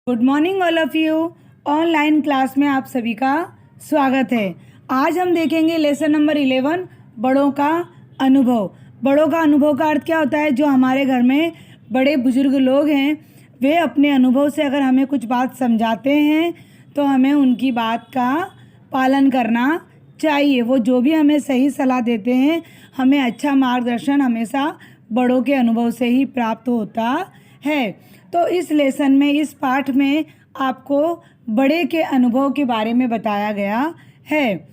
Good morning all of you. Online class में आप सभी का स्वागत है। आज हम देखेंगे लेसन नंबर 11 बड़ों का अनुभव। बड़ों का अनुभव का अर्थ क्या होता है? जो हमारे घर में बड़े बुजुर्ग लोग हैं वे अपने अनुभव से अगर हमें कुछ बात समझाते हैं तो हमें उनकी बात का पालन करना चाहिए। वो जो भी हमें सही सलाह देते हैं, हमें अच्छा मार्गदर्शन हमेशा बड़ों के अनुभव से ही प्राप्त होता है। तो इस लेसन में, इस पाठ में आपको बड़े के अनुभव के बारे में बताया गया है।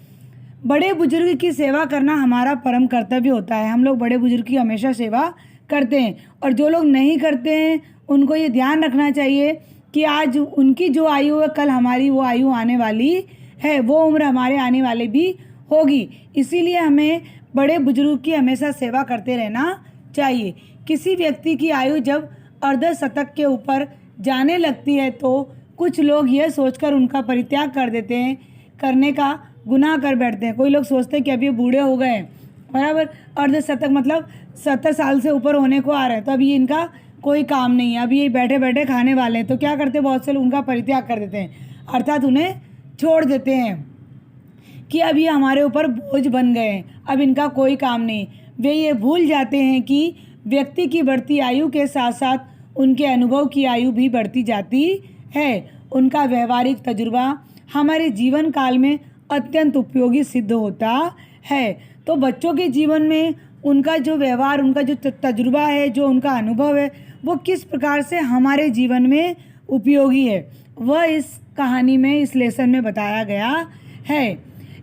बड़े बुजुर्ग की सेवा करना हमारा परम कर्तव्य होता है। हम लोग बड़े बुजुर्ग की हमेशा सेवा करते हैं, और जो लोग नहीं करते हैं उनको ये ध्यान रखना चाहिए कि आज उनकी जो आयु है कल हमारी वो आयु आने वाली है, वो उम्र हमारे आने वाली भी होगी। इसीलिए हमें बड़े बुजुर्ग की हमेशा सेवा करते रहना चाहिए। किसी व्यक्ति की आयु जब अर्ध शतक के ऊपर जाने लगती है तो कुछ लोग यह सोचकर उनका परित्याग कर देते हैं, करने का गुनाह कर बैठते हैं। कोई लोग सोचते हैं कि अब ये बूढ़े हो गए हैं, बराबर, अर्ध शतक मतलब 70 साल से ऊपर होने को आ रहे हैं, तो अभी इनका कोई काम नहीं है, अभी ये बैठे बैठे खाने वाले हैं। तो क्या करते हैं, बहुत से लोग उनका परित्याग कर देते हैं, अर्थात उन्हें छोड़ देते हैं कि अब ये हमारे ऊपर बोझ बन गए हैं, अब इनका कोई काम नहीं। वे ये भूल जाते हैं कि व्यक्ति की बढ़ती आयु के साथ साथ उनके अनुभव की आयु भी बढ़ती जाती है। उनका व्यवहारिक तजुर्बा हमारे जीवन काल में अत्यंत उपयोगी सिद्ध होता है। तो बच्चों के जीवन में उनका जो व्यवहार, उनका जो तजुर्बा है, जो उनका अनुभव है, वो किस प्रकार से हमारे जीवन में उपयोगी है, वह इस कहानी में, इस लेसन में बताया गया है।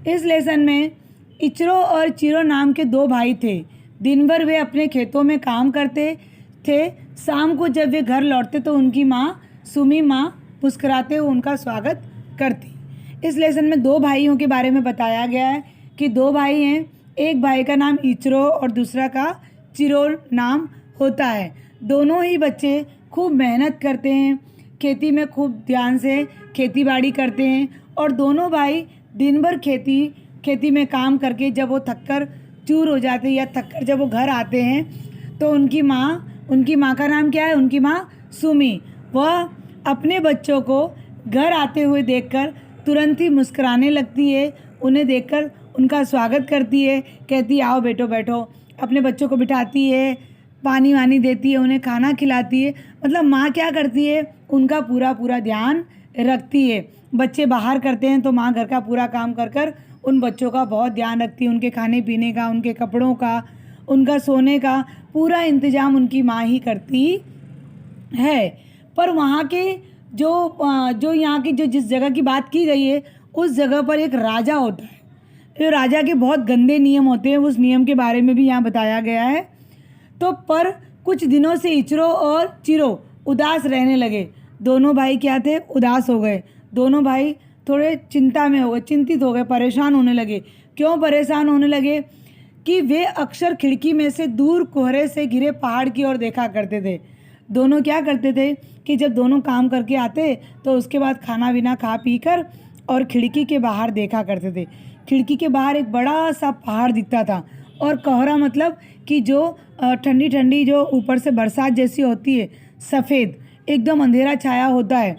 इस लेसन में इचरो और चिरो नाम के दो भाई थे। दिन भर वे अपने खेतों में काम करते थे। शाम को जब वे घर लौटते तो उनकी माँ सुमी माँ मुस्कुराते हुए उनका स्वागत करती। इस लेसन में दो भाइयों के बारे में बताया गया है कि दो भाई हैं, एक भाई का नाम इचरो और दूसरा का चिरो नाम होता है। दोनों ही बच्चे खूब मेहनत करते हैं, खेती में खूब ध्यान से खेती बाड़ी करते हैं, और दोनों भाई दिन भर खेती में काम करके जब वो थककर चूर हो जाते हैं या थककर जब वो घर आते हैं तो उनकी माँ का नाम क्या है? उनकी माँ सुमी। वह अपने बच्चों को घर आते हुए देखकर तुरंत ही मुस्कुराने लगती है, उन्हें देखकर उनका स्वागत करती है, कहती है आओ बेटो बैठो, अपने बच्चों को बिठाती है, पानी वानी देती है, उन्हें खाना खिलाती है। मतलब माँ क्या करती है, उनका पूरा ध्यान रखती है। बच्चे बाहर करते हैं तो माँ घर का पूरा काम कर उन बच्चों का बहुत ध्यान रखती है, उनके खाने पीने का, उनके कपड़ों का, उनका सोने का पूरा इंतजाम उनकी माँ ही करती है। पर वहाँ के जो यहाँ की जो जिस जगह की बात की गई है उस जगह पर एक राजा होता है। तो राजा के बहुत गंदे नियम होते हैं, उस नियम के बारे में भी यहाँ बताया गया है। तो पर कुछ दिनों से इचरो और चिरो उदास रहने लगे। दोनों भाई क्या थे? उदास हो गए। दोनों भाई थोड़े चिंता में हो गए, चिंतित हो गए, परेशान होने लगे। क्यों परेशान होने लगे? कि वे अक्सर खिड़की में से दूर कोहरे से घिरे पहाड़ की ओर देखा करते थे। दोनों क्या करते थे कि जब दोनों काम करके आते तो उसके बाद खाना पीना खा पी कर और खिड़की के बाहर देखा करते थे। खिड़की के बाहर एक बड़ा सा पहाड़ दिखता था, और कोहरा मतलब कि जो ठंडी ठंडी जो ऊपर से बरसात जैसी होती है, सफ़ेद एकदम अंधेरा छाया होता है।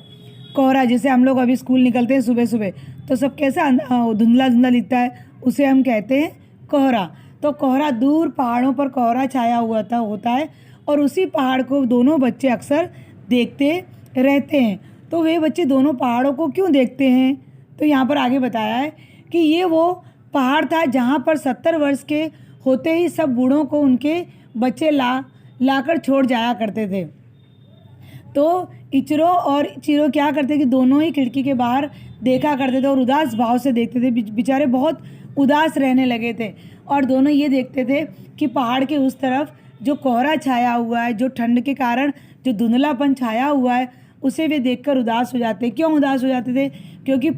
कोहरा जैसे हम लोग अभी स्कूल निकलते हैं सुबह सुबह तो सब कैसा धुंधला धुंधला दिखता है, उसे हम कहते हैं कोहरा। तो कोहरा, दूर पहाड़ों पर कोहरा छाया हुआ होता है, और उसी पहाड़ को दोनों बच्चे अक्सर देखते रहते हैं। तो वे बच्चे दोनों पहाड़ों को क्यों देखते हैं? तो यहाँ पर आगे बताया है कि ये वो पहाड़ था जहाँ पर 70 वर्ष के होते ही सब बूढ़ों को उनके बच्चे लाकर छोड़ जाया करते थे। तो इचरो और चिरो क्या करते कि दोनों ही खिड़की के बाहर देखा करते थे और उदास भाव से देखते थे। बेचारे बहुत उदास रहने लगे थे, और दोनों ये देखते थे कि पहाड़ के उस तरफ जो कोहरा छाया हुआ है, जो ठंड के कारण जो धुंधलापन छाया हुआ है, उसे वे देखकर उदास हो जाते। क्यों उदास हो जाते थे? क्योंकि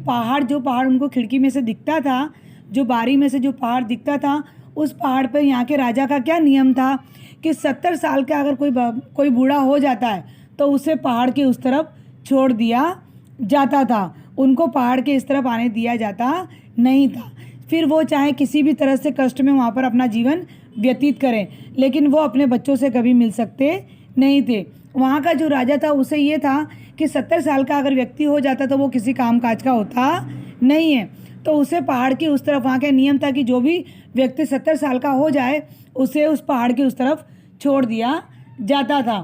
जो पहाड़ उनको खिड़की में से दिखता था, जो बारी में से जो पहाड़ दिखता था, उस पहाड़ पर यहाँ के राजा का क्या नियम था कि 70 साल का अगर कोई बूढ़ा हो जाता है तो उसे पहाड़ के उस तरफ छोड़ दिया जाता था, उनको पहाड़ के इस तरफ आने दिया जाता नहीं था। फिर वो चाहे किसी भी तरह से कष्ट में वहाँ पर अपना जीवन व्यतीत करें, लेकिन वो अपने बच्चों से कभी मिल सकते नहीं थे। वहाँ का जो राजा था उसे ये था कि 70 साल का अगर व्यक्ति हो जाता तो वो किसी काम काज का होता नहीं है। तो उसे पहाड़ की उस तरफ, वहाँ का नियम था कि जो भी व्यक्ति 70 साल का हो जाए उसे उस पहाड़ की उस तरफ छोड़ दिया जाता था।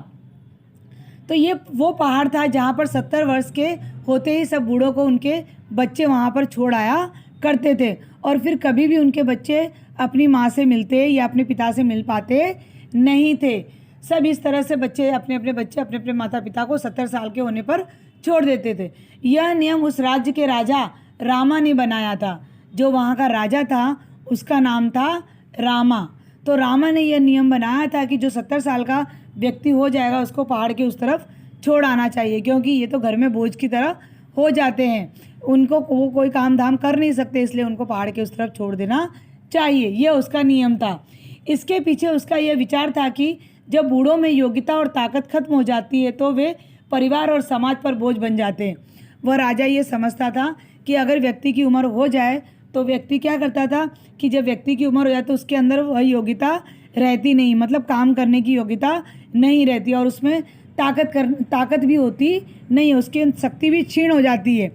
तो ये वो पहाड़ था जहाँ पर 70 वर्ष के होते ही सब बूढ़ों को उनके बच्चे वहाँ पर छोड़ आया करते थे, और फिर कभी भी उनके बच्चे अपनी माँ से मिलते या अपने पिता से मिल पाते नहीं थे। सब इस तरह से बच्चे अपने अपने माता पिता को 70 साल के होने पर छोड़ देते थे। यह नियम उस राज्य के राजा रामा ने बनाया था। जो वहाँ का राजा था उसका नाम था रामा। तो रामा ने यह नियम बनाया था कि जो 70 साल का व्यक्ति हो जाएगा उसको पहाड़ के उस तरफ छोड़ आना चाहिए, क्योंकि ये तो घर में बोझ की तरह हो जाते हैं, उनको वो कोई काम धाम कर नहीं सकते, इसलिए उनको पहाड़ के उस तरफ छोड़ देना चाहिए। यह उसका नियम था। इसके पीछे उसका यह विचार था कि जब बूढ़ों में योग्यता और ताकत खत्म हो जाती है तो वे परिवार और समाज पर बोझ बन जाते हैं। वह राजा ये समझता था कि अगर व्यक्ति की उम्र हो जाए तो व्यक्ति क्या करता था कि जब व्यक्ति की उम्र हो जाए तो उसके अंदर वह योग्यता रहती नहीं, मतलब काम करने की योग्यता नहीं रहती, और उसमें ताकत भी होती नहीं, उसकी शक्ति भी क्षीण हो जाती है।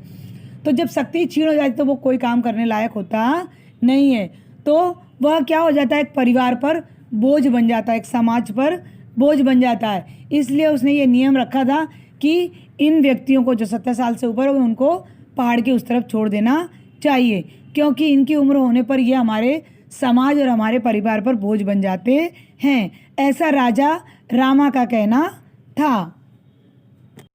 तो जब शक्ति क्षीण हो जाती तो वो कोई काम करने लायक होता नहीं है। तो वह क्या हो जाता है, एक परिवार पर बोझ बन जाता है, एक समाज पर बोझ बन जाता है। इसलिए उसने ये नियम रखा था कि इन व्यक्तियों को जो 70 साल से ऊपर हो उनको पहाड़ के उस तरफ छोड़ देना चाहिए, क्योंकि इनकी उम्र होने पर ये हमारे समाज और हमारे परिवार पर बोझ बन जाते हैं। ऐसा राजा रामा का कहना था।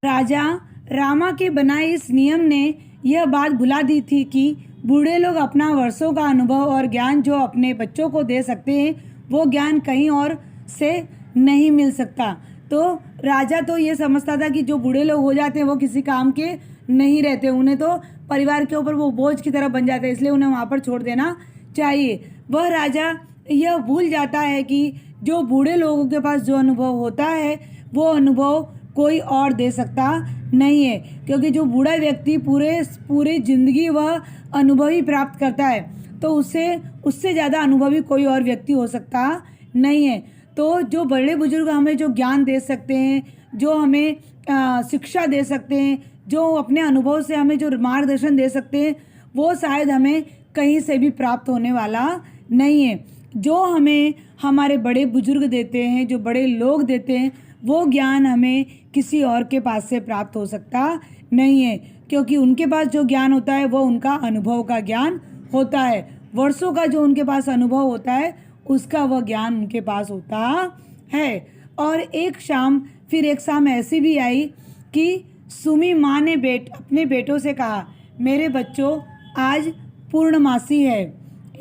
राजा रामा के बनाए इस नियम ने यह बात भुला दी थी कि बूढ़े लोग अपना वर्षों का अनुभव और ज्ञान जो अपने बच्चों को दे सकते हैं वो ज्ञान कहीं और से नहीं मिल सकता। तो राजा तो ये समझता था कि जो बूढ़े लोग हो जाते हैं वो किसी काम के नहीं रहते, उन्हें तो परिवार के ऊपर वो बोझ की तरह बन जाते हैं, इसलिए उन्हें वहाँ पर छोड़ देना चाहिए। वह राजा यह भूल जाता है कि जो बूढ़े लोगों के पास जो अनुभव होता है वो अनुभव कोई और दे सकता नहीं है, क्योंकि जो बूढ़ा व्यक्ति पूरे जिंदगी वह अनुभव ही प्राप्त करता है, तो उससे ज़्यादा अनुभवी कोई और व्यक्ति हो सकता नहीं है। तो जो बड़े बुजुर्ग हमें जो ज्ञान दे सकते हैं, जो हमें शिक्षा दे सकते हैं, जो अपने अनुभव से हमें जो मार्गदर्शन दे सकते हैं, वो शायद हमें कहीं से भी प्राप्त होने वाला नहीं है। जो हमें हमारे बड़े बुजुर्ग देते हैं, जो बड़े लोग देते हैं, वो ज्ञान हमें किसी और के पास से प्राप्त हो सकता नहीं है, क्योंकि उनके पास जो ज्ञान होता है वो उनका अनुभव का ज्ञान होता है। वर्षों का जो उनके पास अनुभव होता है उसका वह ज्ञान उनके पास होता है। और एक शाम ऐसी भी आई कि सुमी माँ ने अपने बेटों से कहा, मेरे बच्चों आज पूर्णमासी है,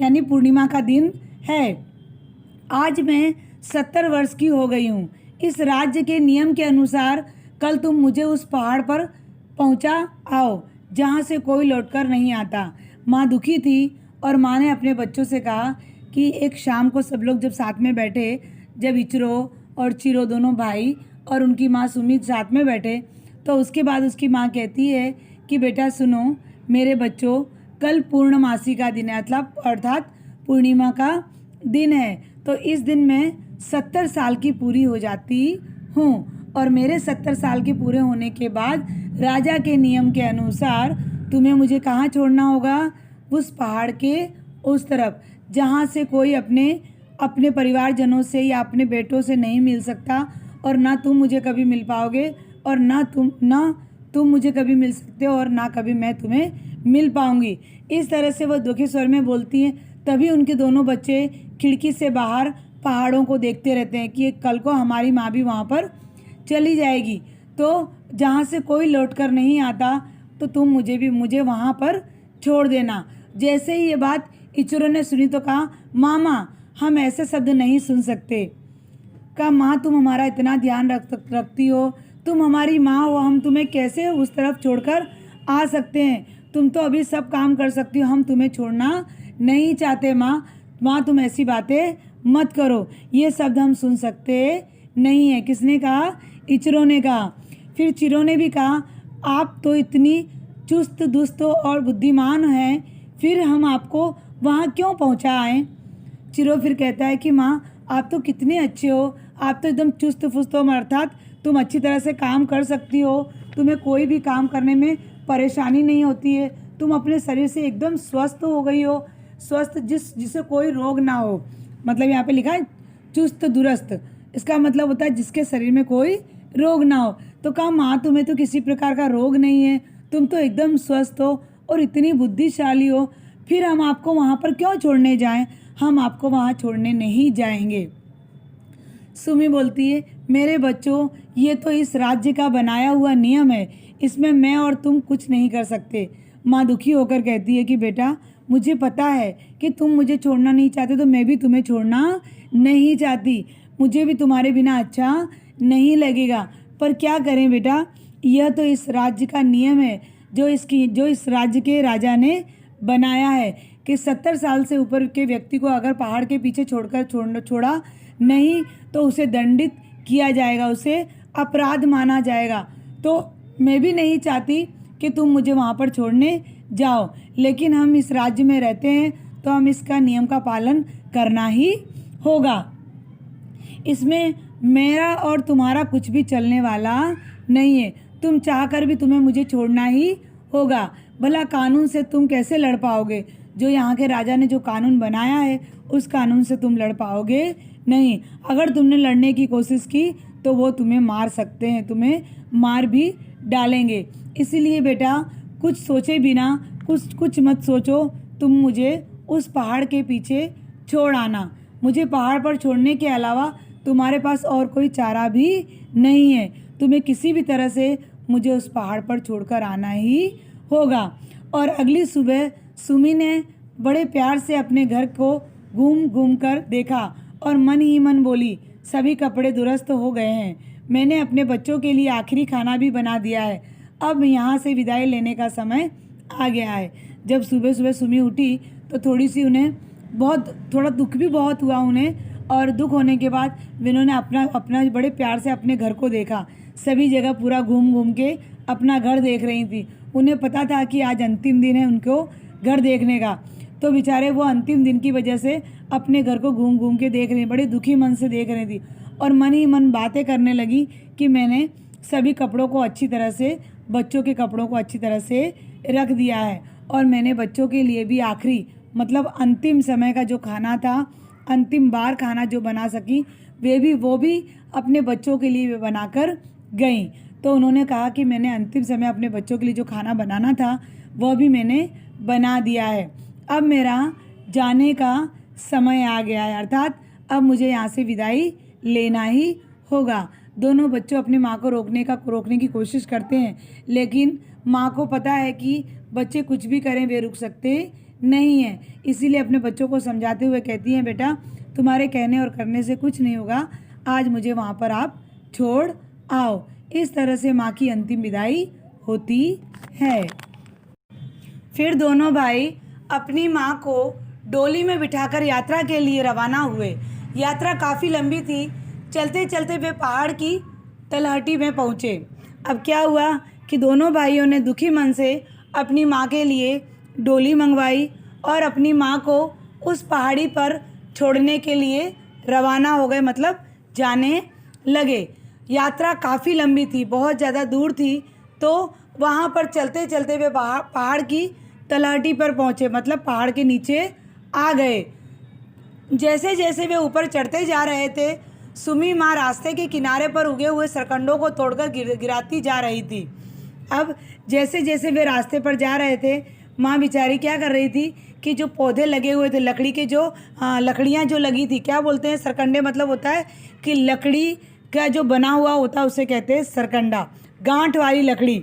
यानी पूर्णिमा का दिन है। आज मैं 70 वर्ष की हो गई हूँ। इस राज्य के नियम के अनुसार कल तुम मुझे उस पहाड़ पर पहुँचा आओ जहाँ से कोई लौटकर नहीं आता। माँ दुखी थी और माँ ने अपने बच्चों से कहा कि एक शाम को सब लोग जब साथ में बैठे, जब इचरो और चिरो दोनों भाई और उनकी माँ सुमित साथ में बैठे, तो उसके बाद उसकी माँ कहती है कि बेटा सुनो मेरे बच्चों, कल पूर्णमासी का दिन है, अर्थात पूर्णिमा का दिन है। तो इस दिन मैं 70 साल की पूरी हो जाती हूँ, और मेरे 70 साल के पूरे होने के बाद राजा के नियम के अनुसार तुम्हें मुझे कहाँ छोड़ना होगा, उस पहाड़ के उस तरफ जहाँ से कोई अपने परिवारजनों से या अपने बेटों से नहीं मिल सकता, और ना तुम मुझे कभी मिल पाओगे, और ना तुम मुझे कभी मिल सकते हो, और ना कभी मैं तुम्हें मिल पाऊंगी। इस तरह से वह दुखी स्वर में बोलती हैं। तभी उनके दोनों बच्चे खिड़की से बाहर पहाड़ों को देखते रहते हैं कि कल को हमारी माँ भी वहाँ पर चली जाएगी, तो जहाँ से कोई लौट कर नहीं आता तो तुम मुझे वहाँ पर छोड़ देना। जैसे ही ये बात इचरो ने सुनी तो कहा, मामा हम ऐसे शब्द नहीं सुन सकते। कहा, माँ तुम हमारा इतना ध्यान रखती हो, तुम हमारी माँ हो, हम तुम्हें कैसे उस तरफ छोड़कर आ सकते हैं, तुम तो अभी सब काम कर सकती हो, हम तुम्हें छोड़ना नहीं चाहते। माँ तुम ऐसी बातें मत करो, ये शब्द हम सुन सकते नहीं है। किसने कहा? इचरो ने कहा। फिर चिरो ने भी कहा, आप तो इतनी चुस्त दुस्त और बुद्धिमान हैं, फिर हम आपको वहाँ क्यों पहुँचाएं? चिरो फिर कहता है कि माँ आप तो कितने अच्छे हो, आप तो एकदम चुस्त फुस्त हो, अर्थात तुम अच्छी तरह से काम कर सकती हो, तुम्हें कोई भी काम करने में परेशानी नहीं होती है, तुम अपने शरीर से एकदम स्वस्थ हो गई हो, स्वस्थ जिसे कोई रोग ना हो। मतलब यहाँ पे लिखा है चुस्त दुरुस्त, इसका मतलब होता है जिसके शरीर में कोई रोग ना हो। तो कहा माँ तुम्हें तो किसी प्रकार का रोग नहीं है, तुम तो एकदम स्वस्थ हो और इतनी बुद्धिशाली हो, फिर हम आपको वहाँ पर क्यों छोड़ने जाएं? हम आपको वहाँ छोड़ने नहीं जाएंगे। सुमी बोलती है मेरे बच्चों, ये तो इस राज्य का बनाया हुआ नियम है, इसमें मैं और तुम कुछ नहीं कर सकते। माँ दुखी होकर कहती है कि बेटा मुझे पता है कि तुम मुझे छोड़ना नहीं चाहते, तो मैं भी तुम्हें छोड़ना नहीं चाहती, मुझे भी तुम्हारे बिना अच्छा नहीं लगेगा, पर क्या करें बेटा, यह तो इस राज्य का नियम है जो इस राज्य के राजा ने बनाया है कि 70 साल से ऊपर के व्यक्ति को अगर पहाड़ के पीछे छोड़ा नहीं तो उसे दंडित किया जाएगा, उसे अपराध माना जाएगा। तो मैं भी नहीं चाहती कि तुम मुझे वहाँ पर छोड़ने जाओ, लेकिन हम इस राज्य में रहते हैं तो हम इसका नियम का पालन करना ही होगा, इसमें मेरा और तुम्हारा कुछ भी चलने वाला नहीं है। तुम चाहकर भी तुम्हें मुझे छोड़ना ही होगा। भला कानून से तुम कैसे लड़ पाओगे? जो यहाँ के राजा ने जो कानून बनाया है उस कानून से तुम लड़ पाओगे नहीं। अगर तुमने लड़ने की कोशिश की तो वो तुम्हें मार सकते हैं, तुम्हें मार भी डालेंगे। इसीलिए बेटा कुछ सोचे बिना कुछ मत सोचो, तुम मुझे उस पहाड़ के पीछे छोड़ आना। मुझे पहाड़ पर छोड़ने के अलावा तुम्हारे पास और कोई चारा भी नहीं है, तुम्हें किसी भी तरह से मुझे उस पहाड़ पर छोड़कर आना ही होगा। और अगली सुबह सुमी ने बड़े प्यार से अपने घर को घूम घूम कर देखा और मन ही मन बोली सभी कपड़े दुरुस्त हो गए हैं, मैंने अपने बच्चों के लिए आखिरी खाना भी बना दिया है, अब यहाँ से विदाई लेने का समय आ गया है। जब सुबह सुबह सुमी उठी तो थोड़ा दुख भी बहुत हुआ उन्हें, और दुख होने के बाद उन्होंने अपना बड़े प्यार से अपने घर को देखा। सभी जगह पूरा घूम घूम के अपना घर देख रही थी। उन्हें पता था कि आज अंतिम दिन है उनको घर देखने का, तो बेचारे वो अंतिम दिन की वजह से अपने घर को घूम घूम के देख रही, बड़े दुखी मन से देख रही थी और मन ही मन बातें करने लगी कि मैंने सभी कपड़ों को अच्छी तरह से, बच्चों के कपड़ों को अच्छी तरह से रख दिया है, और मैंने बच्चों के लिए भी आखिरी मतलब अंतिम समय का जो खाना था, अंतिम बार खाना जो बना सकी वो भी अपने बच्चों के लिए बनाकर गई। तो उन्होंने कहा कि मैंने अंतिम समय अपने बच्चों के लिए जो खाना बनाना था वह भी मैंने बना दिया है, अब मेरा जाने का समय आ गया है, अर्थात अब मुझे यहाँ से विदाई लेना ही होगा। दोनों बच्चों अपनी माँ को रोकने की कोशिश करते हैं, लेकिन माँ को पता है कि बच्चे कुछ भी करें वे रुक सकते नहीं हैं, इसीलिए अपने बच्चों को समझाते हुए कहती हैं बेटा तुम्हारे कहने और करने से कुछ नहीं होगा, आज मुझे वहाँ पर आप छोड़ आओ। इस तरह से माँ की अंतिम विदाई होती है। फिर दोनों भाई अपनी माँ को डोली में बिठाकर यात्रा के लिए रवाना हुए। यात्रा काफ़ी लंबी थी, चलते चलते वे पहाड़ की तलहटी में पहुँचे। अब क्या हुआ कि दोनों भाइयों ने दुखी मन से अपनी माँ के लिए डोली मंगवाई और अपनी माँ को उस पहाड़ी पर छोड़ने के लिए रवाना हो गए, मतलब जाने लगे। यात्रा काफ़ी लंबी थी, बहुत ज़्यादा दूर थी, तो वहाँ पर चलते चलते वे पहाड़ की तलहटी पर पहुँचे, मतलब पहाड़ के नीचे आ गए। जैसे जैसे वे ऊपर चढ़ते जा रहे थे, सुमी माँ रास्ते के किनारे पर उगे हुए सरकंडों को तोड़कर गिराती जा रही थी। अब जैसे जैसे वे रास्ते पर जा रहे थे, माँ बेचारी क्या कर रही थी कि जो पौधे लगे हुए थे, लकड़ी के जो लकड़ियाँ जो लगी थी, क्या बोलते हैं सरकंडे, मतलब होता है कि लकड़ी का जो बना हुआ होता है उसे कहते हैं सरकंडा, गांठ वाली लकड़ी।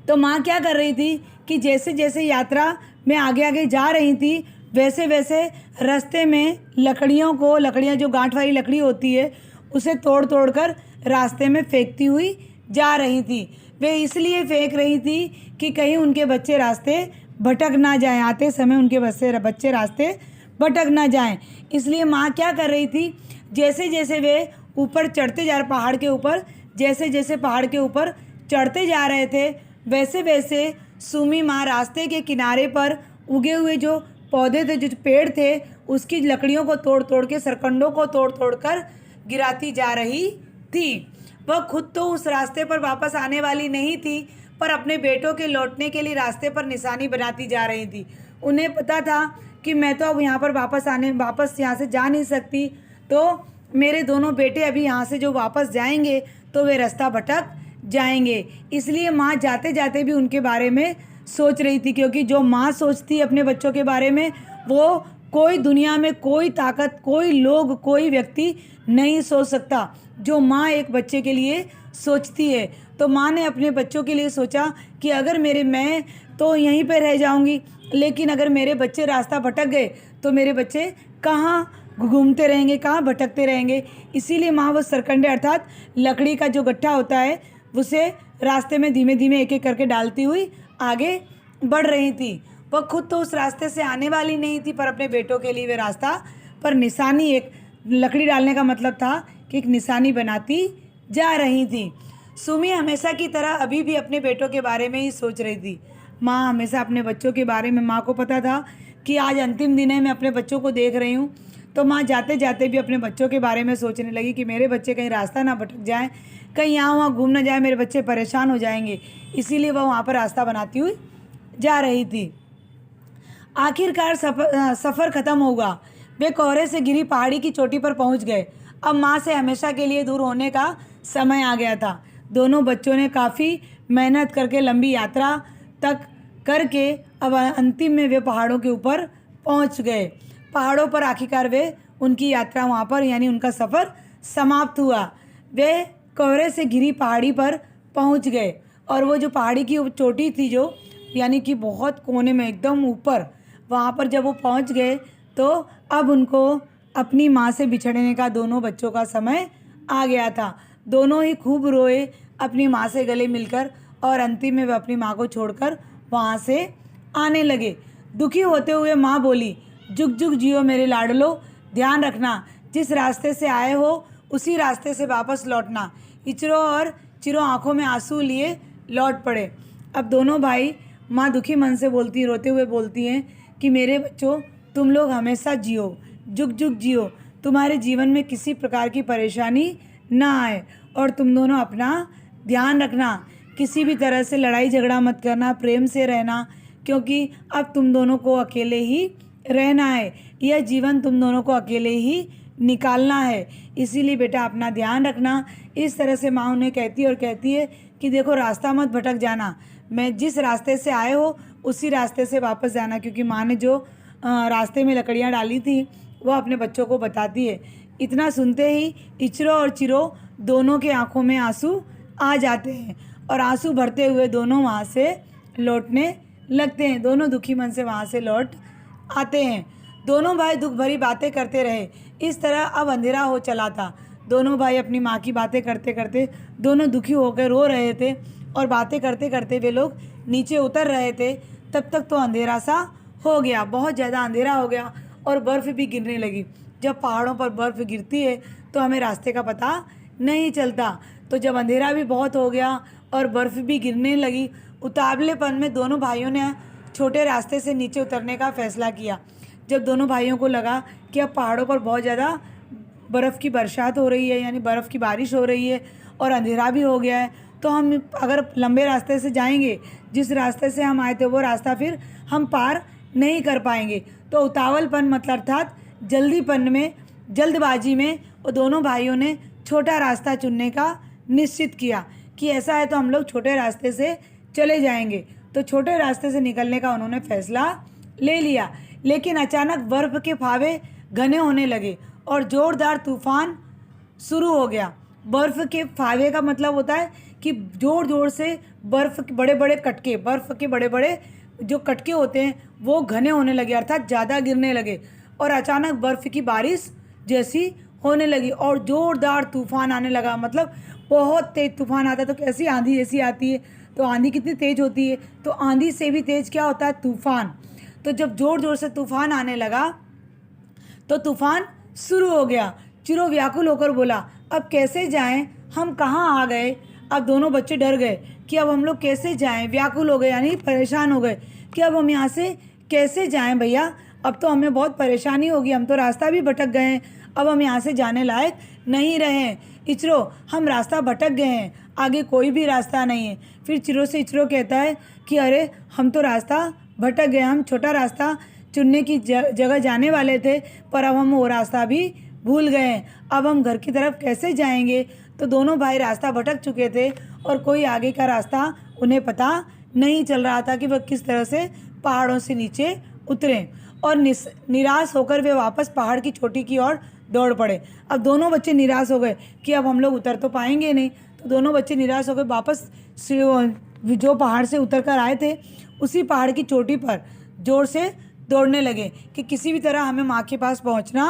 तो माँ क्या कर रही थी कि जैसे जैसे यात्रा में आगे आगे जा रही थी, वैसे वैसे रास्ते में लकड़ियाँ जो गांठ वाली लकड़ी होती है उसे तोड़ तोड़ कर रास्ते में फेंकती हुई जा रही थी। वे इसलिए फेंक रही थी कि कहीं उनके बच्चे रास्ते भटक ना जाएं, आते समय उनके बच्चे रास्ते भटक ना जाएं। इसलिए माँ क्या कर रही थी, जैसे जैसे वे ऊपर चढ़ते जा रहे पहाड़ के ऊपर, जैसे जैसे पहाड़ के ऊपर चढ़ते जा रहे थे, वैसे वैसे सुमी माँ रास्ते के किनारे पर उगे हुए जो पौधे थे, जो पेड़ थे, उसकी लकड़ियों को तोड़ तोड़ के, सरकंडों को तोड़ तोड़ कर गिराती जा रही थी। वह खुद तो उस रास्ते पर वापस आने वाली नहीं थी, पर अपने बेटों के लौटने के लिए रास्ते पर निशानी बनाती जा रही थी। उन्हें पता था कि मैं तो अब यहाँ पर वापस यहाँ से जा नहीं सकती, तो मेरे दोनों बेटे अभी यहाँ से जो वापस जाएंगे तो वे रास्ता भटक जाएंगे। इसलिए माँ जाते जाते भी उनके बारे में सोच रही थी, क्योंकि जो माँ सोचती है अपने बच्चों के बारे में, वो कोई दुनिया में कोई ताकत, कोई लोग, कोई व्यक्ति नहीं सोच सकता जो माँ एक बच्चे के लिए सोचती है। तो माँ ने अपने बच्चों के लिए सोचा कि अगर मैं तो यहीं पे रह जाऊंगी, लेकिन अगर मेरे बच्चे रास्ता भटक गए तो मेरे बच्चे कहाँ घूमते रहेंगे, कहाँ भटकते रहेंगे। इसीलिए माँ वो सरकंडे अर्थात लकड़ी का जो गट्ठा होता है उसे रास्ते में धीमे धीमे एक एक करके डालती हुई आगे बढ़ रही थी। वह खुद तो उस रास्ते से आने वाली नहीं थी, पर अपने बेटों के लिए वे रास्ता पर निशानी, एक लकड़ी डालने का मतलब था कि एक निशानी बनाती जा रही थी। सुमी हमेशा की तरह अभी भी अपने बेटों के बारे में ही सोच रही थी। माँ हमेशा अपने बच्चों के बारे में, माँ को पता था कि आज अंतिम दिन है, मैं अपने बच्चों को देख रही हूँ। तो माँ जाते जाते भी अपने बच्चों के बारे में सोचने लगी कि मेरे बच्चे कहीं रास्ता ना भटक जाएं, कहीं यहाँ वहाँ घूम ना जाए, मेरे बच्चे परेशान हो जाएंगे। इसीलिए वह वहाँ पर रास्ता बनाती हुई जा रही थी। आखिरकार सफ़र ख़त्म होगा। वे कोहरे से घिरी पहाड़ी की चोटी पर पहुँच गए। अब माँ से हमेशा के लिए दूर होने का समय आ गया था। दोनों बच्चों ने काफ़ी मेहनत करके लंबी यात्रा तक करके अब अंतिम में वे पहाड़ों के ऊपर पहुंच गए। पहाड़ों पर आखिरकार वे उनकी यात्रा वहां पर यानी उनका सफ़र समाप्त हुआ। वे कोहरे से घिरी पहाड़ी पर पहुंच गए और वो जो पहाड़ी की चोटी थी, जो यानी कि बहुत कोने में एकदम ऊपर, वहाँ पर जब वो पहुंच गए तो अब उनको अपनी माँ से बिछड़ने का दोनों बच्चों का समय आ गया था। दोनों ही खूब रोए अपनी माँ से गले मिलकर और अंतिम में वे अपनी माँ को छोड़कर वहाँ से आने लगे। दुखी होते हुए माँ बोली, जुग जुग जियो मेरे लाडलो, ध्यान रखना जिस रास्ते से आए हो उसी रास्ते से वापस लौटना। इचरो और चिरो आंखों में आंसू लिए लौट पड़े। अब दोनों भाई, माँ दुखी मन से बोलती, रोते हुए बोलती हैं कि मेरे बच्चों, तुम लोग हमेशा जियो, जुग जुग जियो, तुम्हारे जीवन में किसी प्रकार की परेशानी ना आए और तुम दोनों अपना ध्यान रखना। किसी भी तरह से लड़ाई झगड़ा मत करना, प्रेम से रहना, क्योंकि अब तुम दोनों को अकेले ही रहना है। यह जीवन तुम दोनों को अकेले ही निकालना है, इसीलिए बेटा अपना ध्यान रखना। इस तरह से माँ उन्हें कहती है और कहती है कि देखो रास्ता मत भटक जाना, मैं जिस रास्ते से आए हो उसी रास्ते से वापस जाना। क्योंकि माँ ने जो रास्ते में लकड़ियाँ डाली थी वो अपने बच्चों को बताती है। इतना सुनते ही इचरो और चिरो दोनों के आंखों में आंसू आ जाते हैं और आंसू भरते हुए दोनों वहाँ से लौटने लगते हैं। दोनों दुखी मन से वहाँ से लौट आते हैं। दोनों भाई दुख भरी बातें करते रहे। इस तरह अब अंधेरा हो चला था। दोनों भाई अपनी माँ की बातें करते करते दोनों दुखी होकर रो रहे थे और बातें करते करते वे लोग नीचे उतर रहे थे। तब तक तो अंधेरा सा हो गया, बहुत ज़्यादा अंधेरा हो गया और बर्फ़ भी गिरने लगी। जब पहाड़ों पर बर्फ़ गिरती है तो हमें रास्ते का पता नहीं चलता। तो जब अंधेरा भी बहुत हो गया और बर्फ़ भी गिरने लगी, उतावलेपन में दोनों भाइयों ने छोटे रास्ते से नीचे उतरने का फ़ैसला किया। जब दोनों भाइयों को लगा कि अब पहाड़ों पर बहुत ज़्यादा बर्फ़ की बरसात हो रही है, यानी बर्फ़ की बारिश हो रही है और अंधेरा भी हो गया है, तो हम अगर लंबे रास्ते से जाएंगे, जिस रास्ते से हम आए थे वो रास्ता फिर हम पार नहीं कर पाएंगे। तो उतावलपन मतलब अर्थात जल्दबाजी में वो दोनों भाइयों ने छोटा रास्ता चुनने का निश्चित किया कि ऐसा है तो हम लोग छोटे रास्ते से चले जाएंगे। तो छोटे रास्ते से निकलने का उन्होंने फैसला ले लिया। लेकिन अचानक बर्फ़ के फावे घने होने लगे और ज़ोरदार तूफान शुरू हो गया। बर्फ़ के फावे का मतलब होता है कि ज़ोर ज़ोर से बर्फ़ के बड़े बड़े जो कटके होते हैं वो घने होने लगे, अर्थात ज़्यादा गिरने लगे और अचानक बर्फ़ की बारिश जैसी होने लगी और ज़ोरदार तूफान आने लगा। मतलब बहुत तेज़ तूफान आता है तो कैसी आंधी जैसी आती है, तो आंधी कितनी तेज़ होती है, तो आंधी से भी तेज़ क्या होता है, तूफान। तो जब ज़ोर ज़ोर से तूफान आने लगा तो तूफान शुरू हो गया। चिरो व्याकुल होकर बोला, अब कैसे जाएं, हम कहाँ आ गए। अब दोनों बच्चे डर गए कि अब हम लोग कैसे जाएं, व्याकुल हो गए यानी परेशान हो गए कि अब हम यहाँ से कैसे जाएं भैया, अब तो हमें बहुत परेशानी होगी, हम तो रास्ता भी भटक गए हैं, अब हम यहाँ से जाने लायक नहीं रहे हैं। इचरो हम रास्ता भटक गए हैं, आगे कोई भी रास्ता नहीं है। फिर चिरो से इचरो कहता है कि अरे हम तो रास्ता भटक गए, हम छोटा रास्ता चुनने की जगह जाने वाले थे, पर अब हम वो रास्ता भी भूल गए हैं, अब हम घर की तरफ कैसे जाएंगे। तो दोनों भाई रास्ता भटक चुके थे और कोई आगे का रास्ता उन्हें पता नहीं चल रहा था कि वह किस तरह से पहाड़ों से नीचे उतरें, और निराश होकर वे वापस पहाड़ की चोटी की ओर दौड़ पड़े। अब दोनों बच्चे निराश हो गए कि अब हम लोग उतर तो पाएंगे नहीं, तो दोनों बच्चे निराश हो गए, वापस जो पहाड़ से उतर कर आए थे उसी पहाड़ की चोटी पर जोर से दौड़ने लगे कि किसी भी तरह हमें माँ के पास पहुँचना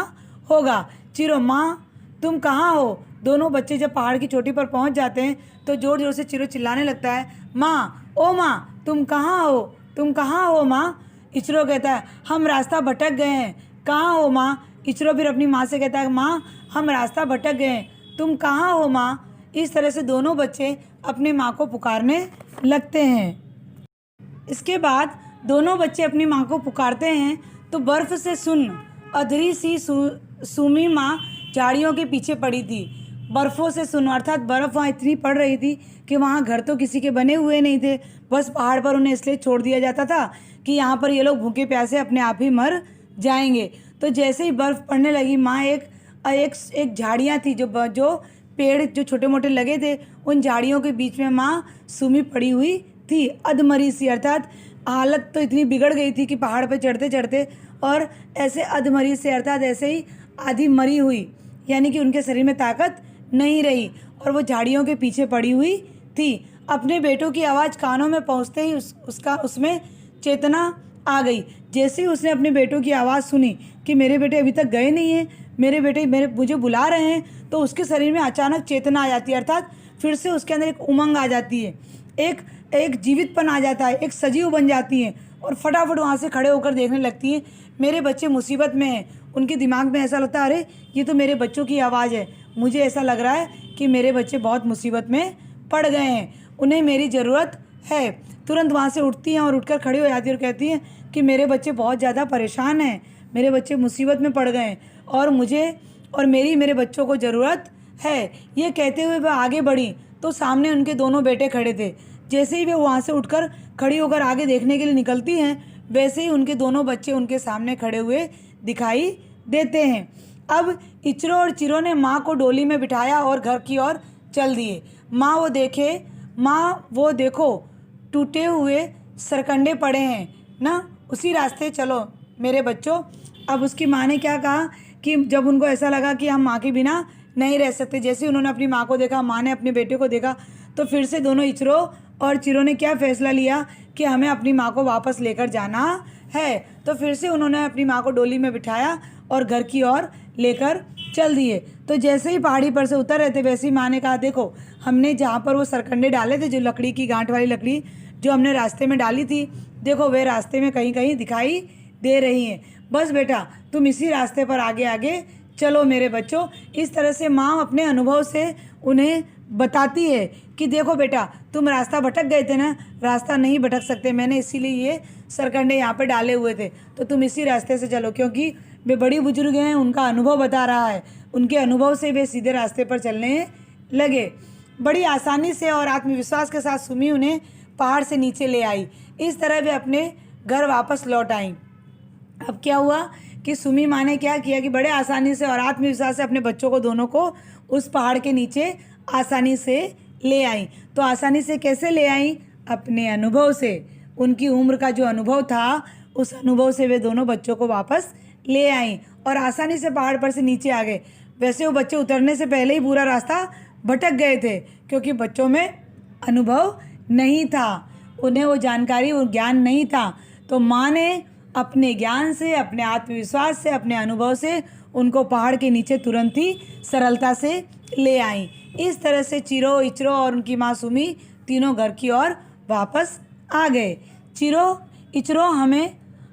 होगा। चिरो, माँ तुम कहाँ हो? दोनों बच्चे जब पहाड़ की चोटी पर पहुँच जाते हैं तो ज़ोर ज़ोर से चिरो चिल्लाने लगता है, माँ, ओ माँ, तुम कहाँ हो? तुम कहाँ हो माँ? इचरो कहता है, हम रास्ता भटक गए हैं। कहाँ हो माँ? इचरो फिर अपनी माँ से कहता है, माँ हम रास्ता भटक गए हैं, तुम कहाँ हो माँ? इस तरह से दोनों बच्चे अपनी माँ को पुकारने लगते हैं। इसके बाद दोनों बच्चे अपनी माँ को पुकारते हैं तो बर्फ़ से सुन्न अधरी सी सुमी माँ झाड़ियों के पीछे पड़ी थी। बर्फ़ों से सुन्न अर्थात बर्फ़ वहाँ इतनी पड़ रही थी कि वहाँ घर तो किसी के बने हुए नहीं थे, बस पहाड़ पर उन्हें इसलिए छोड़ दिया जाता था कि यहाँ पर ये लोग भूखे प्यासे अपने आप ही मर जाएंगे। तो जैसे ही बर्फ़ पड़ने लगी, माँ एक झाड़ियाँ थी, जो पेड़ जो छोटे मोटे लगे थे, उन झाड़ियों के बीच में माँ सुमी पड़ी हुई थी, अधमरी सी, अर्थात हालत तो इतनी बिगड़ गई थी कि पहाड़ पे चढ़ते चढ़ते और ऐसे अधमरी से अर्थात ऐसे ही आधी मरी हुई, यानी कि उनके शरीर में ताकत नहीं रही और वो झाड़ियों के पीछे पड़ी हुई थी। अपने बेटों की आवाज़ कानों में पहुंचते ही उसमें चेतना आ गई। जैसे ही उसने अपने बेटों की आवाज़ सुनी कि मेरे बेटे अभी तक गए नहीं हैं, मेरे बेटे मुझे बुला रहे हैं, तो उसके शरीर में अचानक चेतना आ जाती है, अर्थात फिर से उसके अंदर एक उमंग आ जाती है, एक जीवितपन आ जाता है, एक सजीव बन जाती है और फटाफट वहाँ से खड़े होकर देखने लगती है मेरे बच्चे मुसीबत में हैं। उनके दिमाग में ऐसा लगता है, अरे ये तो मेरे बच्चों की आवाज़ है, मुझे ऐसा लग रहा है कि मेरे बच्चे बहुत मुसीबत में पड़ गए हैं, उन्हें मेरी ज़रूरत है। तुरंत वहाँ से उठती हैं और उठकर खड़ी हो जाती है और कहती हैं कि मेरे बच्चे बहुत ज़्यादा परेशान हैं, मेरे बच्चे मुसीबत में पड़ गए हैं और मुझे और मेरे बच्चों को ज़रूरत है। ये कहते हुए वह आगे बढ़ी तो सामने उनके दोनों बेटे खड़े थे। जैसे ही वे वहाँ से उठकर खड़ी होकर आगे देखने के लिए निकलती हैं, वैसे ही उनके दोनों बच्चे उनके सामने खड़े हुए दिखाई देते हैं। अब इचरो और चिरो ने माँ को डोली में बिठाया और घर की ओर चल दिए। माँ वो देखो टूटे हुए सरकंडे पड़े हैं ना, उसी रास्ते चलो मेरे बच्चों। अब उसकी माँ ने क्या कहा कि जब उनको ऐसा लगा कि हम माँ के बिना नहीं रह सकते, जैसे उन्होंने अपनी माँ को देखा, माँ ने अपने बेटे को देखा, तो फिर से दोनों इचरो और चिरो ने क्या फैसला लिया कि हमें अपनी माँ को वापस लेकर जाना है। तो फिर से उन्होंने अपनी माँ को डोली में बिठाया और घर की ओर लेकर चल दिए। तो जैसे ही पहाड़ी पर से उतर रहे थे, वैसे ही माँ ने कहा, देखो हमने जहाँ पर वो सरकंडे डाले थे, जो लकड़ी की गांठ वाली लकड़ी जो हमने रास्ते में डाली थी, देखो वे रास्ते में कहीं कहीं दिखाई दे रही हैं। बस बेटा तुम इसी रास्ते पर आगे आगे चलो मेरे बच्चों। इस तरह से माँ अपने अनुभव से उन्हें बताती है कि देखो बेटा तुम रास्ता भटक गए थे ना, रास्ता नहीं भटक सकते, मैंने इसीलिए ये सरकंडे यहाँ पे डाले हुए थे, तो तुम इसी रास्ते से चलो। क्योंकि वे बड़ी बुजुर्ग हैं, उनका अनुभव बता रहा है, उनके अनुभव से वे सीधे रास्ते पर चलने लगे। बड़ी आसानी से और आत्मविश्वास के साथ सुमी उन्हें पहाड़ से नीचे ले आई। इस तरह वे अपने घर वापस लौट आईं। अब क्या हुआ कि सुमी माँ ने क्या किया कि बड़े आसानी से और आत्मविश्वास से अपने बच्चों को दोनों को उस पहाड़ के नीचे आसानी से ले आई। तो आसानी से कैसे ले आई? अपने अनुभव से, उनकी उम्र का जो अनुभव था उस अनुभव से वे दोनों बच्चों को वापस ले आई और आसानी से पहाड़ पर से नीचे आ गए। वैसे वो बच्चे उतरने से पहले ही पूरा रास्ता भटक गए थे, क्योंकि बच्चों में अनुभव नहीं था, उन्हें वो जानकारी और ज्ञान नहीं था। तो माँ ने अपने ज्ञान से, अपने आत्मविश्वास से, अपने अनुभव से उनको पहाड़ के नीचे तुरंत ही सरलता से ले आई। इस तरह से चिरो, इचरो और उनकी माँ सुमी तीनों घर की ओर वापस आ गए। चिरो, इचरो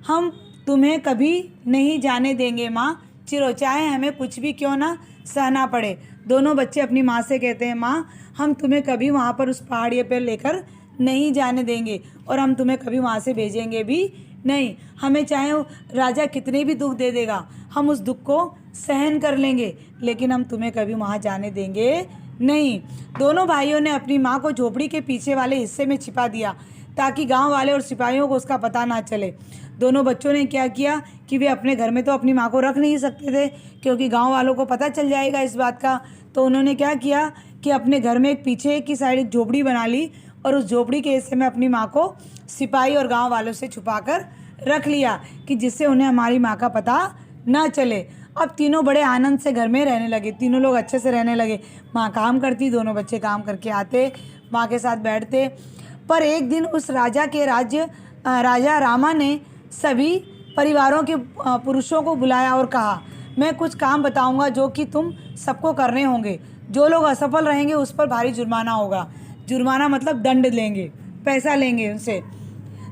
हम तुम्हें कभी नहीं जाने देंगे माँ। चिरो, चाहे हमें कुछ भी क्यों ना सहना पड़े। दोनों बच्चे अपनी माँ से कहते हैं, माँ हम तुम्हें कभी वहाँ पर उस पहाड़ी पर लेकर नहीं जाने देंगे और हम तुम्हें कभी वहाँ से भेजेंगे भी नहीं। हमें चाहे वो राजा कितने भी दुख दे देगा, हम उस दुख को सहन कर लेंगे, लेकिन हम तुम्हें कभी वहाँ जाने देंगे नहीं। दोनों भाइयों ने अपनी माँ को झोपड़ी के पीछे वाले हिस्से में छिपा दिया ताकि गांव वाले और सिपाहियों को उसका पता ना चले। दोनों बच्चों ने क्या किया कि वे अपने घर में तो अपनी माँ को रख नहीं सकते थे, क्योंकि गांव वालों को पता चल जाएगा इस बात का। तो उन्होंने क्या किया कि अपने घर में एक पीछे की साइड एक झोपड़ी बना ली और उस झोपड़ी के हिस्से में अपनी माँ को सिपाही और गाँव वालों से छुपा कर रख लिया कि जिससे उन्हें हमारी माँ का पता ना चले। अब तीनों बड़े आनंद से घर में रहने लगे, तीनों लोग अच्छे से रहने लगे। माँ काम करती, दोनों बच्चे काम करके आते, माँ के साथ बैठते। पर एक दिन उस राजा रामा ने सभी परिवारों के पुरुषों को बुलाया और कहा, मैं कुछ काम बताऊंगा जो कि तुम सबको करने होंगे। जो लोग असफल रहेंगे उस पर भारी जुर्माना होगा। जुर्माना मतलब दंड लेंगे, पैसा लेंगे उनसे।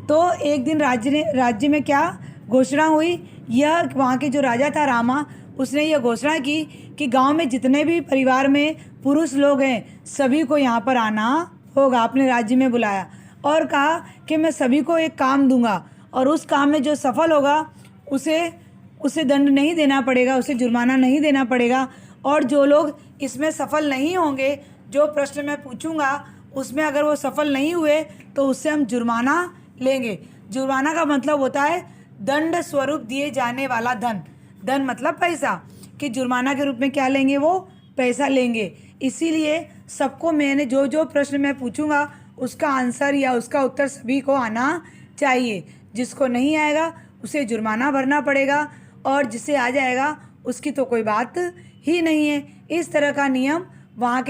तो एक दिन राज्य में क्या घोषणा हुई, यह वहाँ के जो राजा था रामा, उसने यह घोषणा की कि गांव में जितने भी परिवार में पुरुष लोग हैं सभी को यहाँ पर आना होगा। अपने राज्य में बुलाया और कहा कि मैं सभी को एक काम दूंगा और उस काम में जो सफल होगा उसे दंड नहीं देना पड़ेगा, उसे जुर्माना नहीं देना पड़ेगा। और जो लोग इसमें सफल नहीं होंगे, जो प्रश्न मैं पूछूंगा उसमें अगर वो सफल नहीं हुए तो उससे हम जुर्माना लेंगे। जुर्माना का मतलब होता है दंड स्वरूप दिए जाने वाला धन। धन मतलब पैसा, कि जुर्माना के रूप में क्या लेंगे, वो पैसा लेंगे। इसीलिए सबको मैंने जो जो प्रश्न मैं पूछूंगा उसका आंसर या उसका उत्तर सभी को आना चाहिए। जिसको नहीं आएगा उसे जुर्माना भरना पड़ेगा और जिसे आ जाएगा उसकी तो कोई बात ही नहीं है। इस तरह का नियम वहाँ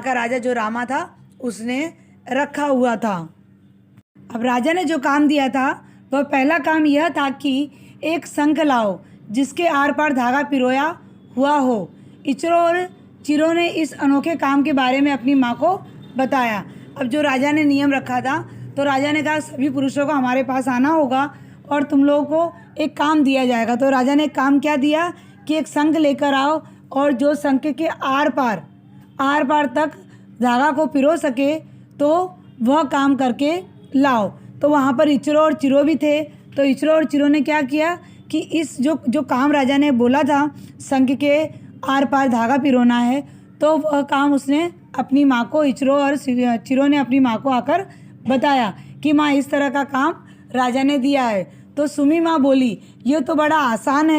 का राजा जो रामा था उसने रखा हुआ था। अब राजा ने जो काम दिया था वह पहला काम यह था कि एक शंख लाओ जिसके आर पार धागा पिरोया हुआ हो। इचरो और चिरो ने इस अनोखे काम के बारे में अपनी माँ को बताया। अब जो राजा ने नियम रखा था तो राजा ने कहा सभी पुरुषों को हमारे पास आना होगा और तुम लोगों को एक काम दिया जाएगा। तो राजा ने एक काम क्या दिया कि एक शंख लेकर आओ और जो शंख के आर पार तक धागा को पिरो सके तो वह काम करके लाओ। तो वहाँ पर इचरो और चिरो भी थे। तो इचरो और चिरो ने क्या किया कि इस जो काम राजा ने बोला था शंख के आर पार धागा पिरोना है, तो वह काम उसने अपनी माँ को, इचरो और चिरो ने अपनी माँ को आकर बताया कि माँ इस तरह का काम राजा ने दिया है। तो सुमी माँ बोली, यह तो बड़ा आसान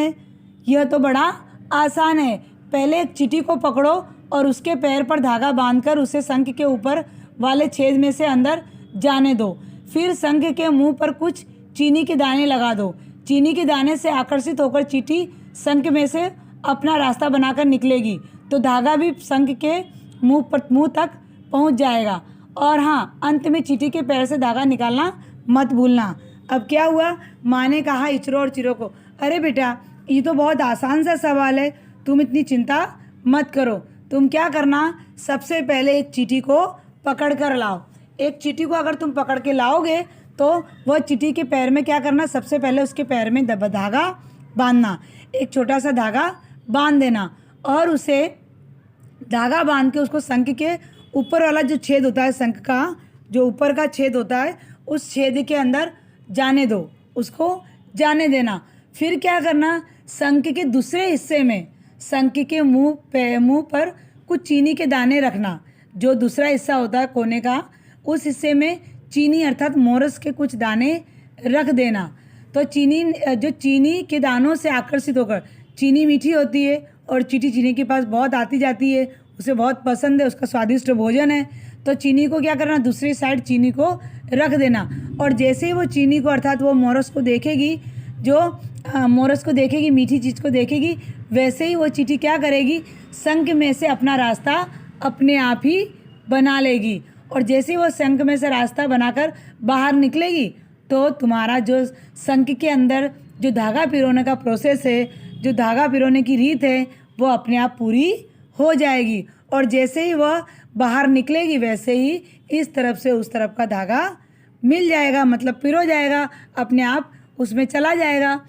है। पहले एक चींटी को पकड़ो और उसके पैर पर धागा बांधकर उसे शंख के ऊपर वाले छेद में से अंदर जाने दो। फिर शंख के मुंह पर कुछ चीनी के दाने लगा दो। चीनी के दाने से आकर्षित होकर चींटी शंख में से अपना रास्ता बनाकर निकलेगी तो धागा भी शंख के मुंह तक पहुंच जाएगा। और हाँ, अंत में चींटी के पैर से धागा निकालना मत भूलना। अब क्या हुआ, माँ ने कहा इचरो और चिरो को, अरे बेटा ये तो बहुत आसान सा सवाल है, तुम इतनी चिंता मत करो। तुम क्या करना, सबसे पहले एक चींटी को पकड़ कर लाओ। एक चींटी को अगर तुम पकड़ के लाओगे तो वह चींटी के पैर में क्या करना, सबसे पहले उसके पैर में धागा बांधना। एक छोटा सा धागा बांध देना और उसे धागा बांध के उसको शंख के ऊपर वाला जो छेद होता है, शंख का जो ऊपर का छेद होता है, उस छेद के अंदर जाने दो, उसको जाने देना। फिर क्या करना, शंख के दूसरे हिस्से में शंख के मुंह पर कुछ चीनी के दाने रखना। जो दूसरा हिस्सा होता है कोने का, उस हिस्से में चीनी अर्थात मोरस के कुछ दाने रख देना। तो चीनी के दानों से आकर्षित होकर, चीनी मीठी होती है और चींटी के पास बहुत आती जाती है, उसे बहुत पसंद है, उसका स्वादिष्ट भोजन है। तो चीनी को क्या करना, दूसरी साइड चीनी को रख देना। और जैसे ही वो चीनी को अर्थात वो मोरस को देखेगी, मीठी चीज़ को देखेगी, वैसे ही वो चींटी क्या करेगी, शंख में से अपना रास्ता अपने आप ही बना लेगी। और जैसे ही वो शंख में से रास्ता बनाकर बाहर निकलेगी तो तुम्हारा जो शंख के अंदर जो धागा पिरोने का प्रोसेस है, जो धागा पिरोने की रीत है, वो अपने आप पूरी हो जाएगी। और जैसे ही वह बाहर निकलेगी वैसे ही इस तरफ से उस तरफ का धागा मिल जाएगा, मतलब पिरो जाएगा, अपने आप उसमें चला जाएगा।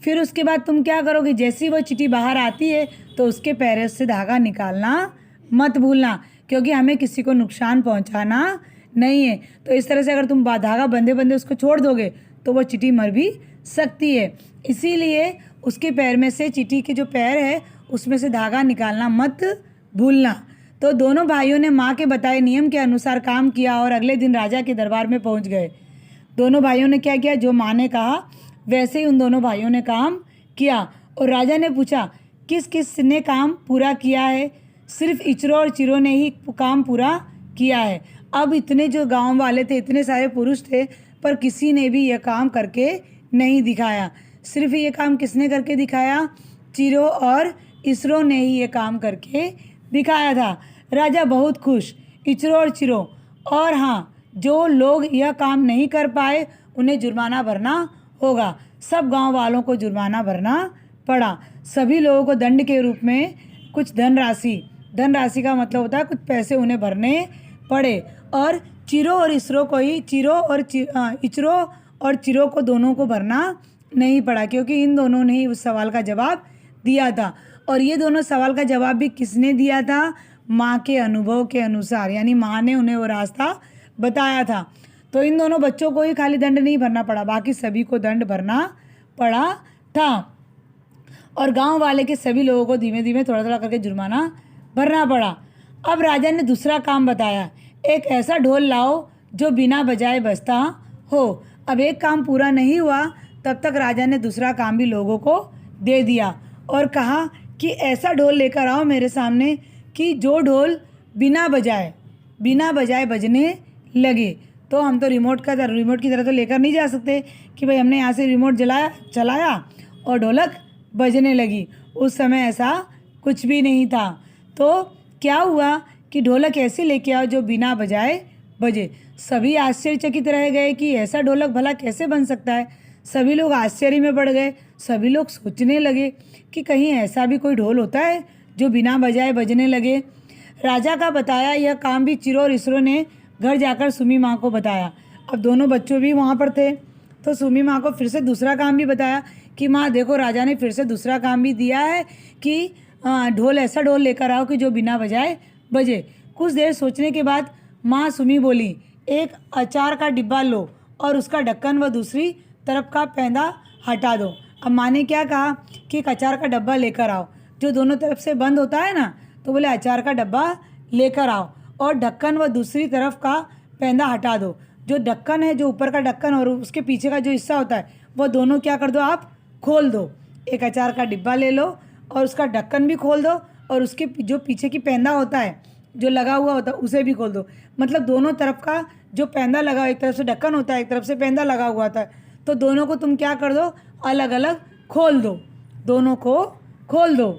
फिर उसके बाद तुम क्या करोगे, जैसे ही वो चींटी बाहर आती है तो उसके पैरों से धागा निकालना मत भूलना, क्योंकि हमें किसी को नुकसान पहुंचाना नहीं है। तो इस तरह से अगर तुम धागा बंधे बंधे उसको छोड़ दोगे तो वो चींटी मर भी सकती है। इसीलिए उसके पैर में से, चींटी के जो पैर है उसमें से धागा निकालना मत भूलना। तो दोनों भाइयों ने माँ के बताए नियम के अनुसार काम किया और अगले दिन राजा के दरबार में पहुँच गए। दोनों भाइयों ने क्या किया, जो माँ ने कहा वैसे ही उन दोनों भाइयों ने काम किया। और राजा ने पूछा किस किस ने काम पूरा किया है। सिर्फ इचरो और चिरो ने ही काम पूरा किया है। अब इतने जो गांव वाले थे, इतने सारे पुरुष थे, पर किसी ने भी यह काम करके नहीं दिखाया। सिर्फ ये काम किसने करके दिखाया, चिरो और इसरो ने ही ये काम करके दिखाया था। राजा बहुत खुश, इचरो और चिरो। और हाँ, जो लोग यह काम नहीं कर पाए उन्हें जुर्माना भरना होगा। सब गांव वालों को जुर्माना भरना पड़ा। सभी लोगों को दंड के रूप में कुछ धनराशि का मतलब होता है कुछ पैसे उन्हें भरने पड़े। और चिरो और इसरो को ही, इचरो और चिरो को दोनों को भरना नहीं पड़ा, क्योंकि इन दोनों ने ही उस सवाल का जवाब दिया था। और ये दोनों सवाल का जवाब भी किसने दिया था, माँ के अनुभव के अनुसार, यानी माँ ने उन्हें वो रास्ता बताया था। तो इन दोनों बच्चों को ही खाली दंड नहीं भरना पड़ा, बाकी सभी को दंड भरना पड़ा था। और गांव वाले के सभी लोगों को धीमे धीमे थोड़ा थोड़ा करके जुर्माना भरना पड़ा। अब राजा ने दूसरा काम बताया, एक ऐसा ढोल लाओ जो बिना बजाए बजता हो। अब एक काम पूरा नहीं हुआ, तब तक राजा ने दूसरा काम भी लोगों को दे दिया और कहा कि ऐसा ढोल लेकर आओ मेरे सामने कि जो ढोल बिना बजाए बजने लगे। तो हम तो रिमोट की तरह तो लेकर नहीं जा सकते कि भाई हमने यहाँ से रिमोट चलाया और ढोलक बजने लगी। उस समय ऐसा कुछ भी नहीं था। तो क्या हुआ कि ढोलक ऐसे लेके आओ जो बिना बजाए बजे। सभी आश्चर्यचकित रह गए कि ऐसा ढोलक भला कैसे बन सकता है। सभी लोग आश्चर्य में पड़ गए। सभी लोग सोचने लगे कि कहीं ऐसा भी कोई ढोल होता है जो बिना बजाए बजने लगे। राजा का बताया यह काम भी चिरो और इसरो ने घर जाकर सुमी माँ को बताया। अब दोनों बच्चों भी वहाँ पर थे, तो सुमी माँ को फिर से दूसरा काम भी बताया कि माँ देखो, राजा ने फिर से दूसरा काम भी दिया है कि ऐसा ढोल लेकर आओ कि जो बिना बजाए बजे। कुछ देर सोचने के बाद माँ सुमी बोली, एक अचार का डिब्बा लो और उसका ढक्कन व दूसरी तरफ का पैंदा हटा दो। अब माँ ने क्या कहा कि एक अचार का डब्बा लेकर आओ जो दोनों तरफ से बंद होता है ना, तो बोले अचार का डब्बा लेकर आओ और ढक्कन व दूसरी तरफ का पैंदा हटा दो। जो ढक्कन है, जो ऊपर का ढक्कन और उसके पीछे का जो हिस्सा होता है, वो दोनों क्या कर दो, आप खोल दो। एक अचार का डिब्बा ले लो और उसका ढक्कन भी खोल दो और उसके जो पीछे की पैंदा होता है, जो लगा हुआ होता है, उसे भी खोल दो। मतलब दोनों तरफ का जो पैंदा लगा, एक तरफ से ढक्कन होता है, एक तरफ से पैंदा लगा हुआ था, तो दोनों को तुम क्या कर दो, अलग अलग खोल दो, दोनों को खोल दो।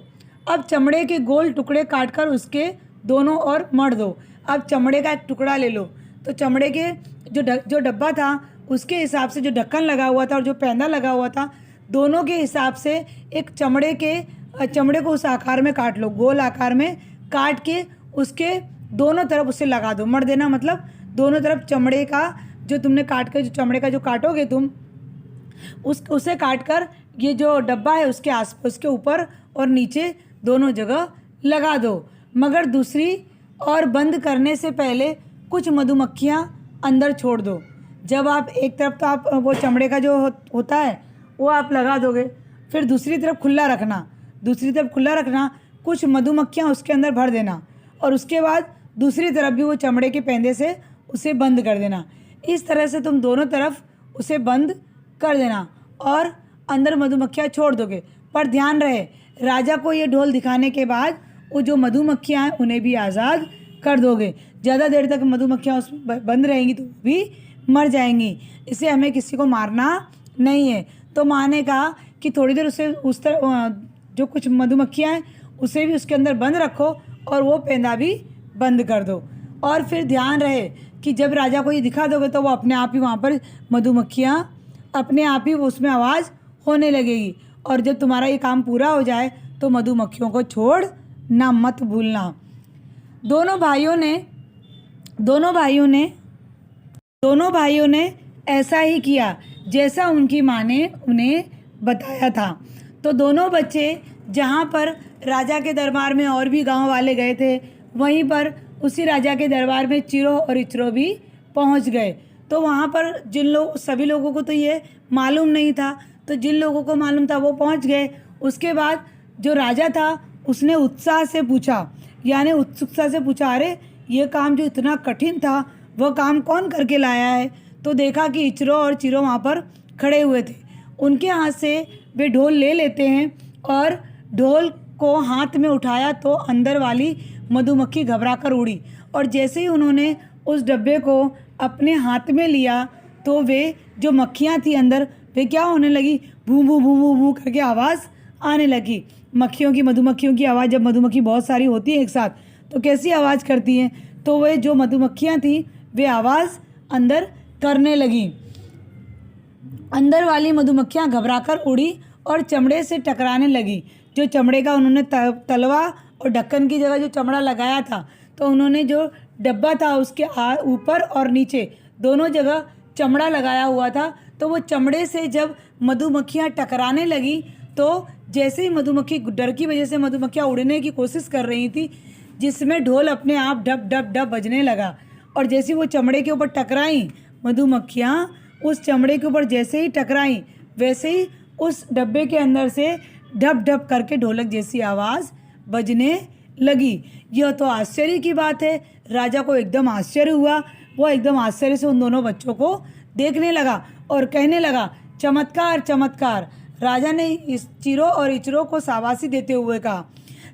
अब चमड़े के गोल टुकड़े काटकर उसके दोनों ओर मढ़ दो। अब चमड़े का एक टुकड़ा ले लो, तो चमड़े के जो डब्बा था उसके हिसाब से जो ढक्कन लगा हुआ था और जो पैंदा लगा हुआ था, दोनों के हिसाब से एक चमड़े को उस आकार में काट लो, गोल आकार में काट के उसके दोनों तरफ उसे लगा दो। मढ़ देना मतलब दोनों तरफ चमड़े का जो तुमने काट कर, जो चमड़े का जो काटोगे तुम, उसे काट कर ये जो डब्बा है उसके ऊपर और नीचे दोनों जगह लगा दो। मगर दूसरी और बंद करने से पहले कुछ मधुमक्खियाँ अंदर छोड़ दो। जब आप एक तरफ तो आप वो चमड़े का जो होता है वो आप लगा दोगे, फिर दूसरी तरफ खुला रखना, कुछ मधुमक्खियाँ उसके अंदर भर देना और उसके बाद दूसरी तरफ भी वो चमड़े के पैंदे से उसे बंद कर देना। इस तरह से तुम दोनों तरफ उसे बंद कर देना और अंदर मधुमक्खियाँ छोड़ दोगे। पर ध्यान रहे, राजा को ये ढोल दिखाने के बाद वो जो मधुमक्खियाँ हैं उन्हें भी आज़ाद कर दोगे। ज़्यादा देर तक मधुमक्खियाँ उसमें बंद रहेंगी तो भी मर जाएंगी। इसे हमें किसी को मारना नहीं है। तो माँ ने कहा कि थोड़ी देर उसे उस तरह जो कुछ मधुमक्खियाँ हैं उसे भी उसके अंदर बंद रखो और वो पैंदा भी बंद कर दो। और फिर ध्यान रहे कि जब राजा को ये दिखा दोगे तो वो अपने आप ही वहाँ पर मधुमक्खियाँ अपने आप ही उसमें आवाज़ होने लगेगी। और जब तुम्हारा ये काम पूरा हो जाए तो मधुमक्खियों को छोड़ ना मत भूलना। दोनों भाइयों ने ऐसा ही किया जैसा उनकी माँ ने उन्हें बताया था। तो दोनों बच्चे जहाँ पर राजा के दरबार में और भी गांव वाले गए थे, वहीं पर उसी राजा के दरबार में चिरो और इचरो भी पहुंच गए। तो वहाँ पर सभी लोगों को तो ये मालूम नहीं था, तो जिन लोगों को मालूम था वो पहुंच गए। उसके बाद जो राजा था उसने उत्साह से पूछा, यानी उत्सुकता से पूछा, अरे ये काम जो इतना कठिन था वह काम कौन करके लाया है। तो देखा कि इचरो और चिरो वहाँ पर खड़े हुए थे। उनके हाथ से वे ढोल ले लेते हैं और ढोल को हाथ में उठाया तो अंदर वाली मधुमक्खी घबरा कर उड़ी, और जैसे ही उन्होंने उस डब्बे को अपने हाथ में लिया तो वे जो मक्खियाँ थी अंदर वे क्या होने लगी, भू भू भू भू भू करके आवाज़ आने लगी। मधुमक्खियों की आवाज़, जब मधुमक्खी बहुत सारी होती है एक साथ तो कैसी आवाज़ करती हैं, तो वे जो मधुमक्खियाँ थी वे आवाज़ अंदर करने लगी। अंदर वाली मधुमक्खियाँ घबराकर उड़ी और चमड़े से टकराने लगी। जो चमड़े का उन्होंने तलवा और ढक्कन की जगह जो चमड़ा लगाया था, तो उन्होंने जो डब्बा था उसके ऊपर और नीचे दोनों जगह चमड़ा लगाया हुआ था। तो वो चमड़े से जब मधुमक्खियाँ टकराने लगी तो जैसे ही मधुमक्खी, डर की वजह से मधुमक्खियाँ उड़ने की कोशिश कर रही थी, जिसमें ढोल अपने आप डब डब डब बजने लगा। और जैसे वो चमड़े के ऊपर टकराई मधुमक्खियाँ, उस चमड़े के ऊपर जैसे ही टकराई वैसे ही उस डब्बे के अंदर से ढप ढप करके ढोलक जैसी आवाज़ बजने लगी। यह तो आश्चर्य की बात है। राजा को एकदम आश्चर्य हुआ। वो एकदम आश्चर्य से उन दोनों बच्चों को देखने लगा और कहने लगा, चमत्कार चमत्कार। राजा ने इस चिरो और इचरो को शाबाशी देते हुए कहा।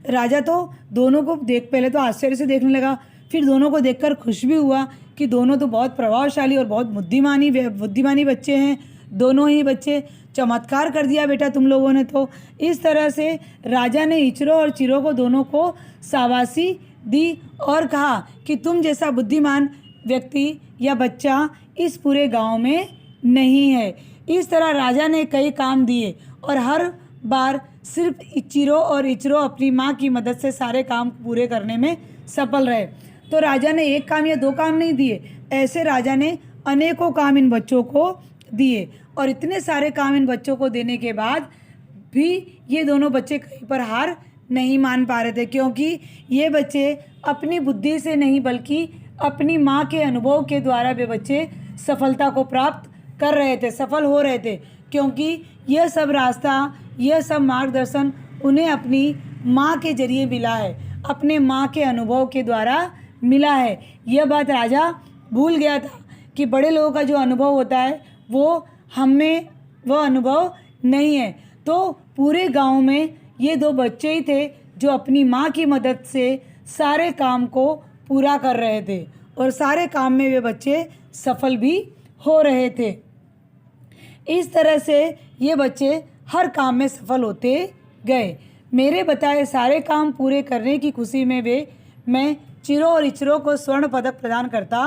राजा तो दोनों को पहले तो आश्चर्य से देखने लगा, फिर दोनों को देखकर खुश भी हुआ कि दोनों तो बहुत प्रभावशाली और बहुत बुद्धिमानी बच्चे हैं। दोनों ही बच्चे, चमत्कार कर दिया बेटा तुम लोगों ने। तो इस तरह से राजा ने इचरो और चिरो को दोनों को शाबाशी दी और कहा कि तुम जैसा बुद्धिमान व्यक्ति या बच्चा इस पूरे गांव में नहीं है। इस तरह राजा ने कई काम दिए और हर बार सिर्फ चिरो और इचरो अपनी माँ की मदद से सारे काम पूरे करने में सफल रहे। तो राजा ने एक काम या दो काम नहीं दिए, ऐसे राजा ने अनेकों काम इन बच्चों को दिए। और इतने सारे काम इन बच्चों को देने के बाद भी ये दोनों बच्चे कहीं पर हार नहीं मान पा रहे थे, क्योंकि ये बच्चे अपनी बुद्धि से नहीं बल्कि अपनी माँ के अनुभव के द्वारा वे बच्चे सफलता को प्राप्त कर रहे थे, सफल हो रहे थे। क्योंकि यह सब रास्ता, यह सब मार्गदर्शन उन्हें अपनी माँ के जरिए मिला है, अपने माँ के अनुभव के द्वारा मिला है। यह बात राजा भूल गया था कि बड़े लोगों का जो अनुभव होता है वो हम में वह अनुभव नहीं है। तो पूरे गांव में ये दो बच्चे ही थे जो अपनी माँ की मदद से सारे काम को पूरा कर रहे थे और सारे काम में वे बच्चे सफल भी हो रहे थे। इस तरह से ये बच्चे हर काम में सफल होते गए। मेरे बताए सारे काम पूरे करने की खुशी में मैं चिरो और इचरो को स्वर्ण पदक प्रदान करता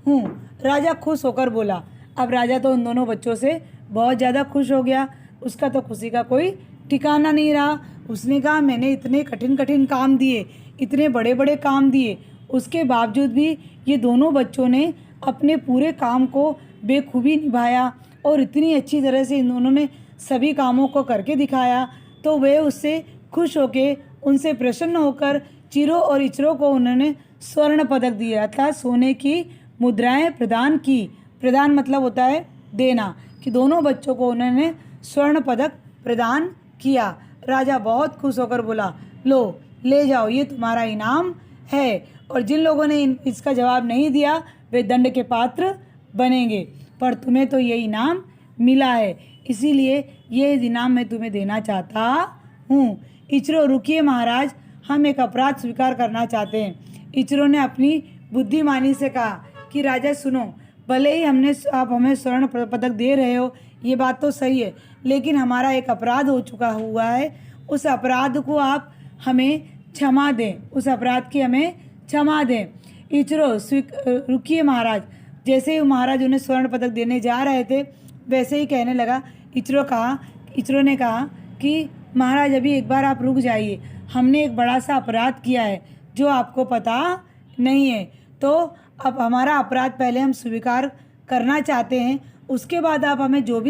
हूँ। राजा खुश होकर बोला। अब राजा तो उन दोनों बच्चों से बहुत ज़्यादा खुश हो गया। उसका तो खुशी का कोई ठिकाना नहीं रहा। उसने कहा, मैंने इतने कठिन कठिन काम दिए, इतने बड़े बड़े काम दिए, उसके बावजूद भी ये दोनों बच्चों ने अपने पूरे काम को बेखूबी निभाया और इतनी अच्छी तरह से इन दोनों ने सभी कामों को करके दिखाया। तो वे उससे खुश होके, उनसे प्रसन्न होकर चिरो और इचरो को उन्होंने स्वर्ण पदक दिया, अर्थात सोने की मुद्राएं प्रदान की। प्रदान मतलब होता है देना, कि दोनों बच्चों को उन्होंने स्वर्ण पदक प्रदान किया। राजा बहुत खुश होकर बोला, लो ले जाओ, ये तुम्हारा इनाम है। और जिन लोगों ने इसका जवाब नहीं दिया वे दंड के पात्र बनेंगे, पर तुम्हें तो ये इनाम मिला है, इसीलिए ये इनाम मैं तुम्हें देना चाहता हूँ। इचरो, रुकिए महाराज, हम एक अपराध स्वीकार करना चाहते हैं। इचरो ने अपनी बुद्धिमानी से कहा कि राजा सुनो, भले ही आप हमें स्वर्ण पदक दे रहे हो, ये बात तो सही है, लेकिन हमारा एक अपराध हो चुका हुआ है, उस अपराध को आप हमें क्षमा दें, उस अपराध की हमें क्षमा दें। इचरो, रुकिए महाराज। जैसे ही महाराज उन्हें स्वर्ण पदक देने जा रहे थे वैसे ही कहने लगा। इचरो ने कहा कि महाराज अभी एक बार आप रुक जाइए, हमने एक बड़ा सा अपराध किया है जो आपको पता नहीं है। तो अब हमारा अपराध पहले हम स्वीकार करना चाहते हैं, उसके बाद आप हमें जो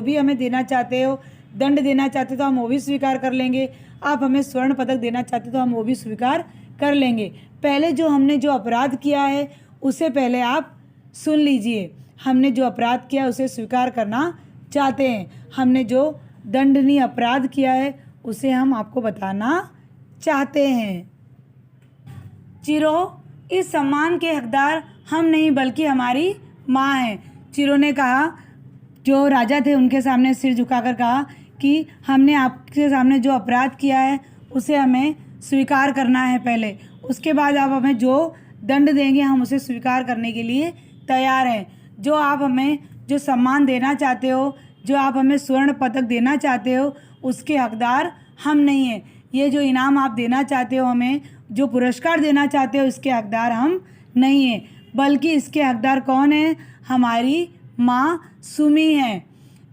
भी हमें देना चाहते हो, दंड देना चाहते हो तो हम वो भी स्वीकार कर लेंगे। आप हमें स्वर्ण पदक देना चाहते हो तो हम वो भी स्वीकार कर लेंगे। पहले हमने जो अपराध किया है उसे पहले आप सुन लीजिए। हमने जो अपराध किया उसे स्वीकार करना चाहते हैं। हमने जो दंडनीय अपराध किया है उसे हम आपको बताना चाहते हैं। चिरो, इस सम्मान के हकदार हम नहीं बल्कि हमारी माँ हैं। चिरो ने कहा, जो राजा थे उनके सामने सिर झुकाकर कहा कि हमने आपके सामने जो अपराध किया है उसे हमें स्वीकार करना है पहले, उसके बाद आप हमें जो दंड देंगे हम उसे स्वीकार करने के लिए तैयार हैं। जो आप हमें जो सम्मान देना चाहते हो, जो आप हमें स्वर्ण पदक देना चाहते हो, उसके हकदार हम नहीं हैं। ये जो इनाम आप देना चाहते हो, हमें जो पुरस्कार देना चाहते हो, इसके हकदार हम नहीं हैं, बल्कि इसके हकदार कौन हैं? हमारी माँ सुमी हैं,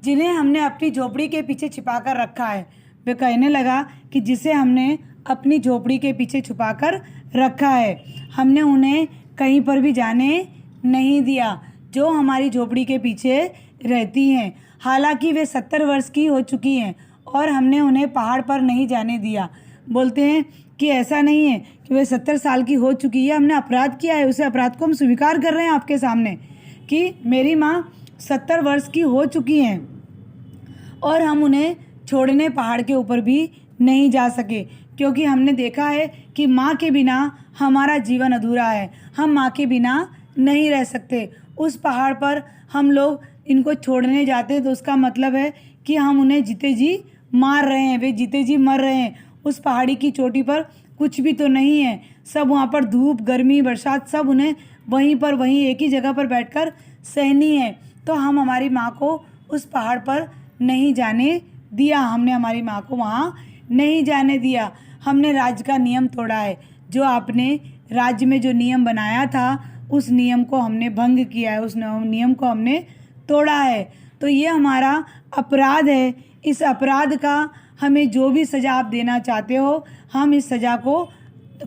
जिन्हें हमने अपनी झोपड़ी के पीछे छिपा कर रखा है। वे कहने लगा कि जिसे हमने अपनी झोपड़ी के पीछे छुपा कर रखा है, हमने उन्हें कहीं पर भी जाने नहीं दिया, जो हमारी झोपड़ी के पीछे रहती हैं। हालांकि वे 70 वर्ष की हो चुकी हैं और हमने उन्हें पहाड़ पर नहीं जाने दिया। बोलते हैं कि ऐसा नहीं है कि वे 70 साल की हो चुकी है, हमने अपराध किया है, उसे अपराध को हम स्वीकार कर रहे हैं आपके सामने कि मेरी माँ 70 वर्ष की हो चुकी हैं और हम उन्हें छोड़ने पहाड़ के ऊपर भी नहीं जा सके, क्योंकि हमने देखा है कि माँ के बिना हमारा जीवन अधूरा है। हम माँ के बिना नहीं रह सकते। उस पहाड़ पर हम लोग इनको छोड़ने जाते तो उसका मतलब है कि हम उन्हें जीते जी मार रहे हैं, वे जीते जी मर रहे हैं। उस पहाड़ी की चोटी पर कुछ भी तो नहीं है, सब वहाँ पर धूप, गर्मी, बरसात सब उन्हें वहीं एक ही जगह पर बैठकर सहनी है। तो हम हमारी माँ को उस पहाड़ पर नहीं जाने दिया, हमने हमारी माँ को वहाँ नहीं जाने दिया। हमने राज्य का नियम तोड़ा है, जो आपने राज्य में जो नियम बनाया था उस नियम को हमने भंग किया है, उस नियम को हमने तोड़ा है। तो ये हमारा अपराध है। इस अपराध का हमें जो भी सज़ा आप देना चाहते हो, हम इस सज़ा को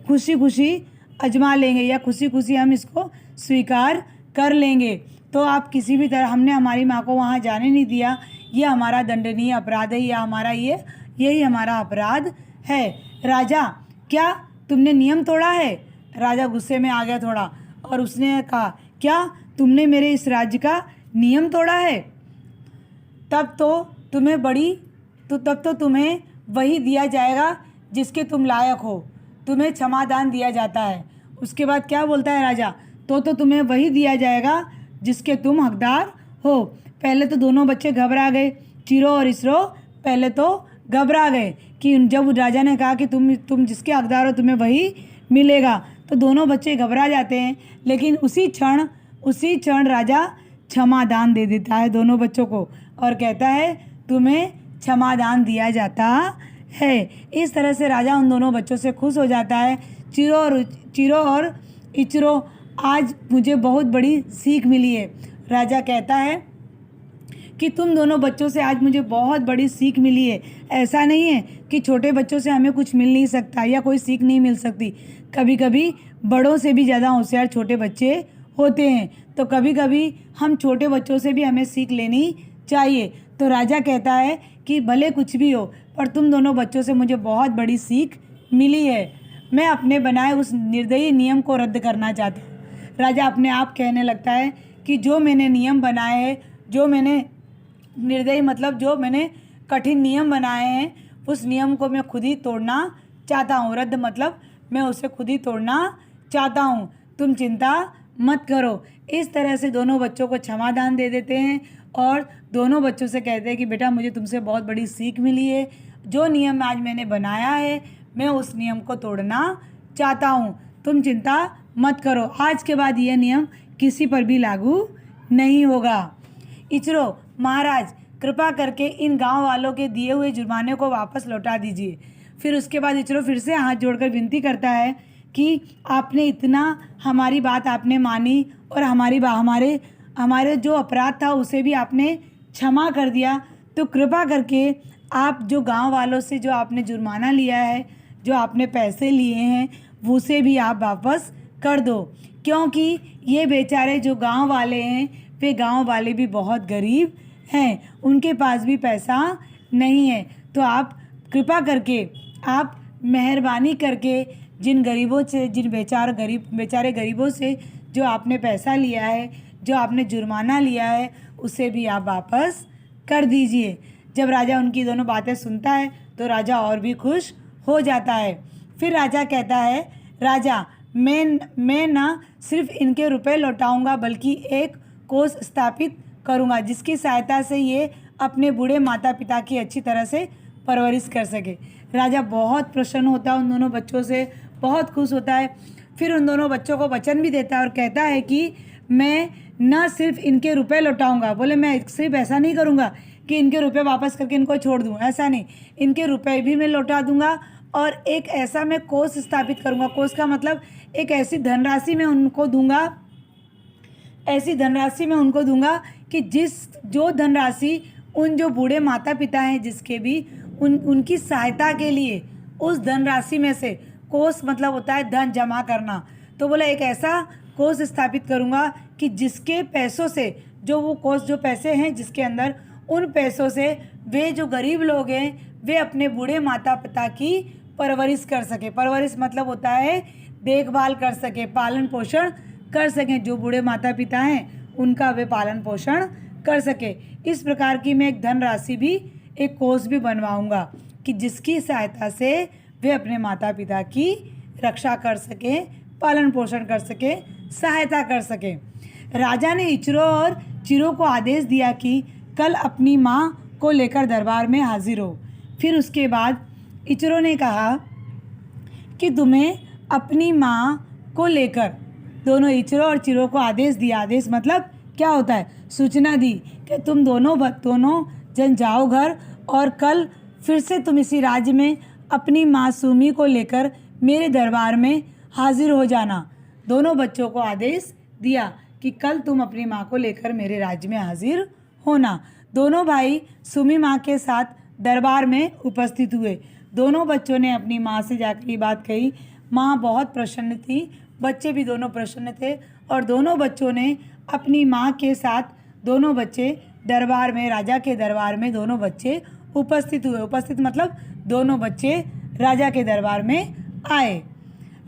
खुशी खुशी आजमा लेंगे या खुशी खुशी हम इसको स्वीकार कर लेंगे। तो आप किसी भी तरह, हमने हमारी माँ को वहाँ जाने नहीं दिया, ये हमारा दंडनीय अपराध है, या हमारा यही हमारा अपराध है। राजा, क्या तुमने नियम तोड़ा है? राजा गुस्से में आ गया थोड़ा और उसने कहा, क्या तुमने मेरे इस राज्य का नियम तोड़ा है? तब तो तुम्हें वही दिया जाएगा जिसके तुम लायक हो, तुम्हें क्षमादान दिया जाता है। उसके बाद क्या बोलता है राजा? तो तुम्हें वही दिया जाएगा जिसके तुम हकदार हो। पहले तो दोनों बच्चे घबरा गए, चिरो और इसरो पहले तो घबरा गए कि जब राजा ने कहा कि तुम जिसके हकदार हो तुम्हें वही मिलेगा, तो दोनों बच्चे घबरा जाते हैं। लेकिन उसी क्षण राजा क्षमादान दे देता है दोनों बच्चों को और कहता है तुम्हें क्षमादान दिया जाता है। इस तरह से राजा उन दोनों बच्चों से खुश हो जाता है। चिरो और इचरो, आज मुझे बहुत बड़ी सीख मिली है। राजा कहता है कि तुम दोनों बच्चों से आज मुझे बहुत बड़ी सीख मिली है। ऐसा नहीं है कि छोटे बच्चों से हमें कुछ मिल नहीं सकता या कोई सीख नहीं मिल सकती। कभी कभी बड़ों से भी ज़्यादा होशियार छोटे बच्चे होते हैं, तो कभी कभी हम छोटे बच्चों से भी हमें सीख लेनी चाहिए। तो राजा कहता है कि भले कुछ भी हो, पर तुम दोनों बच्चों से मुझे बहुत बड़ी सीख मिली है। मैं अपने बनाए उस निर्दयी नियम को रद्द करना चाहता हूँ। राजा अपने आप कहने लगता है कि जो मैंने नियम बनाए हैं, जो मैंने निर्दयी मतलब जो मैंने कठिन नियम बनाए हैं, उस नियम को मैं खुद ही तोड़ना चाहता हूँ। रद्द मतलब मैं उसे खुद ही तोड़ना चाहता हूँ, तुम चिंता मत करो। इस तरह से दोनों बच्चों को क्षमादान दे देते हैं और दोनों बच्चों से कहते हैं कि बेटा मुझे तुमसे बहुत बड़ी सीख मिली है। जो नियम आज मैंने बनाया है मैं उस नियम को तोड़ना चाहता हूँ, तुम चिंता मत करो। आज के बाद यह नियम किसी पर भी लागू नहीं होगा। इचरो, महाराज कृपा करके इन गांव वालों के दिए हुए जुर्माने को वापस लौटा दीजिए। फिर उसके बाद इचरो फिर से हाथ जोड़कर विनती करता है कि आपने इतना हमारी बात आपने मानी और हमारे जो अपराध था उसे भी आपने क्षमा कर दिया, तो कृपा करके आप जो गांव वालों से जो आपने जुर्माना लिया है, जो आपने पैसे लिए हैं, उसे भी आप वापस कर दो, क्योंकि ये बेचारे जो गांव वाले हैं वे गांव वाले भी बहुत गरीब हैं, उनके पास भी पैसा नहीं है। तो आप कृपा करके, आप मेहरबानी करके जिन गरीबों से, जिन बेचारे गरीबों से जो आपने पैसा लिया है, जो आपने जुर्माना लिया है उसे भी आप वापस कर दीजिए। जब राजा उनकी दोनों बातें सुनता है तो राजा और भी खुश हो जाता है। फिर राजा कहता है, राजा मैं ना सिर्फ इनके रुपए लौटाऊंगा बल्कि एक कोष स्थापित करूंगा जिसकी सहायता से ये अपने बूढ़े माता पिता की अच्छी तरह से परवरिश कर सके। राजा बहुत प्रसन्न होता है उन दोनों बच्चों से, बहुत खुश होता है। फिर उन दोनों बच्चों को वचन भी देता है और कहता है कि मैं न सिर्फ इनके रुपए लौटाऊंगा, बोले मैं सिर्फ ऐसा नहीं करूंगा कि इनके रुपए वापस करके इनको छोड़ दूं, ऐसा नहीं, इनके रुपए भी मैं लौटा दूंगा और एक ऐसा मैं कोष स्थापित करूंगा। कोष का मतलब एक ऐसी धनराशि मैं उनको दूंगा, ऐसी धनराशि मैं उनको दूंगा कि जो धनराशि उन जो बूढ़े माता पिता हैं जिसके भी उनकी सहायता के लिए उस धनराशि में से, कोष मतलब होता है धन जमा करना, तो बोला एक ऐसा कोष स्थापित करूंगा कि जिसके पैसों से, जो वो कोष जो पैसे हैं जिसके अंदर उन पैसों से वे जो गरीब लोग हैं वे अपने बूढ़े माता पिता की परवरिश कर सके। परवरिश मतलब होता है देखभाल कर सके, पालन पोषण कर सकें, जो बूढ़े माता पिता हैं उनका वे पालन पोषण कर सके। इस प्रकार की मैं एक धनराशि भी, एक कोष भी बनवाऊंगा कि जिसकी सहायता से वे अपने माता पिता की रक्षा कर सके, पालन पोषण कर सके, सहायता कर सके। राजा ने इचरो और चिरो को आदेश दिया कि कल अपनी माँ को लेकर दरबार में हाजिर हो। फिर उसके बाद इचरो ने कहा कि तुम्हें अपनी माँ को लेकर, दोनों इचरो और चिरो को आदेश दिया। आदेश मतलब क्या होता है, सूचना दी कि तुम दोनों जन जाओ घर और कल फिर से तुम इसी राज्य में अपनी माँ सुमी को लेकर मेरे दरबार में हाजिर हो जाना। दोनों बच्चों को आदेश दिया कि कल तुम अपनी माँ को लेकर मेरे राज्य में हाजिर होना। दोनों भाई सुमी माँ के साथ दरबार में उपस्थित हुए। दोनों बच्चों ने अपनी माँ से जाकर ये बात कही। माँ बहुत प्रसन्न थी, बच्चे भी दोनों प्रसन्न थे और दोनों बच्चों ने अपनी माँ के साथ, दोनों बच्चे दरबार में, राजा के दरबार में दोनों बच्चे उपस्थित हुए। उपस्थित मतलब दोनों बच्चे राजा के दरबार में आए।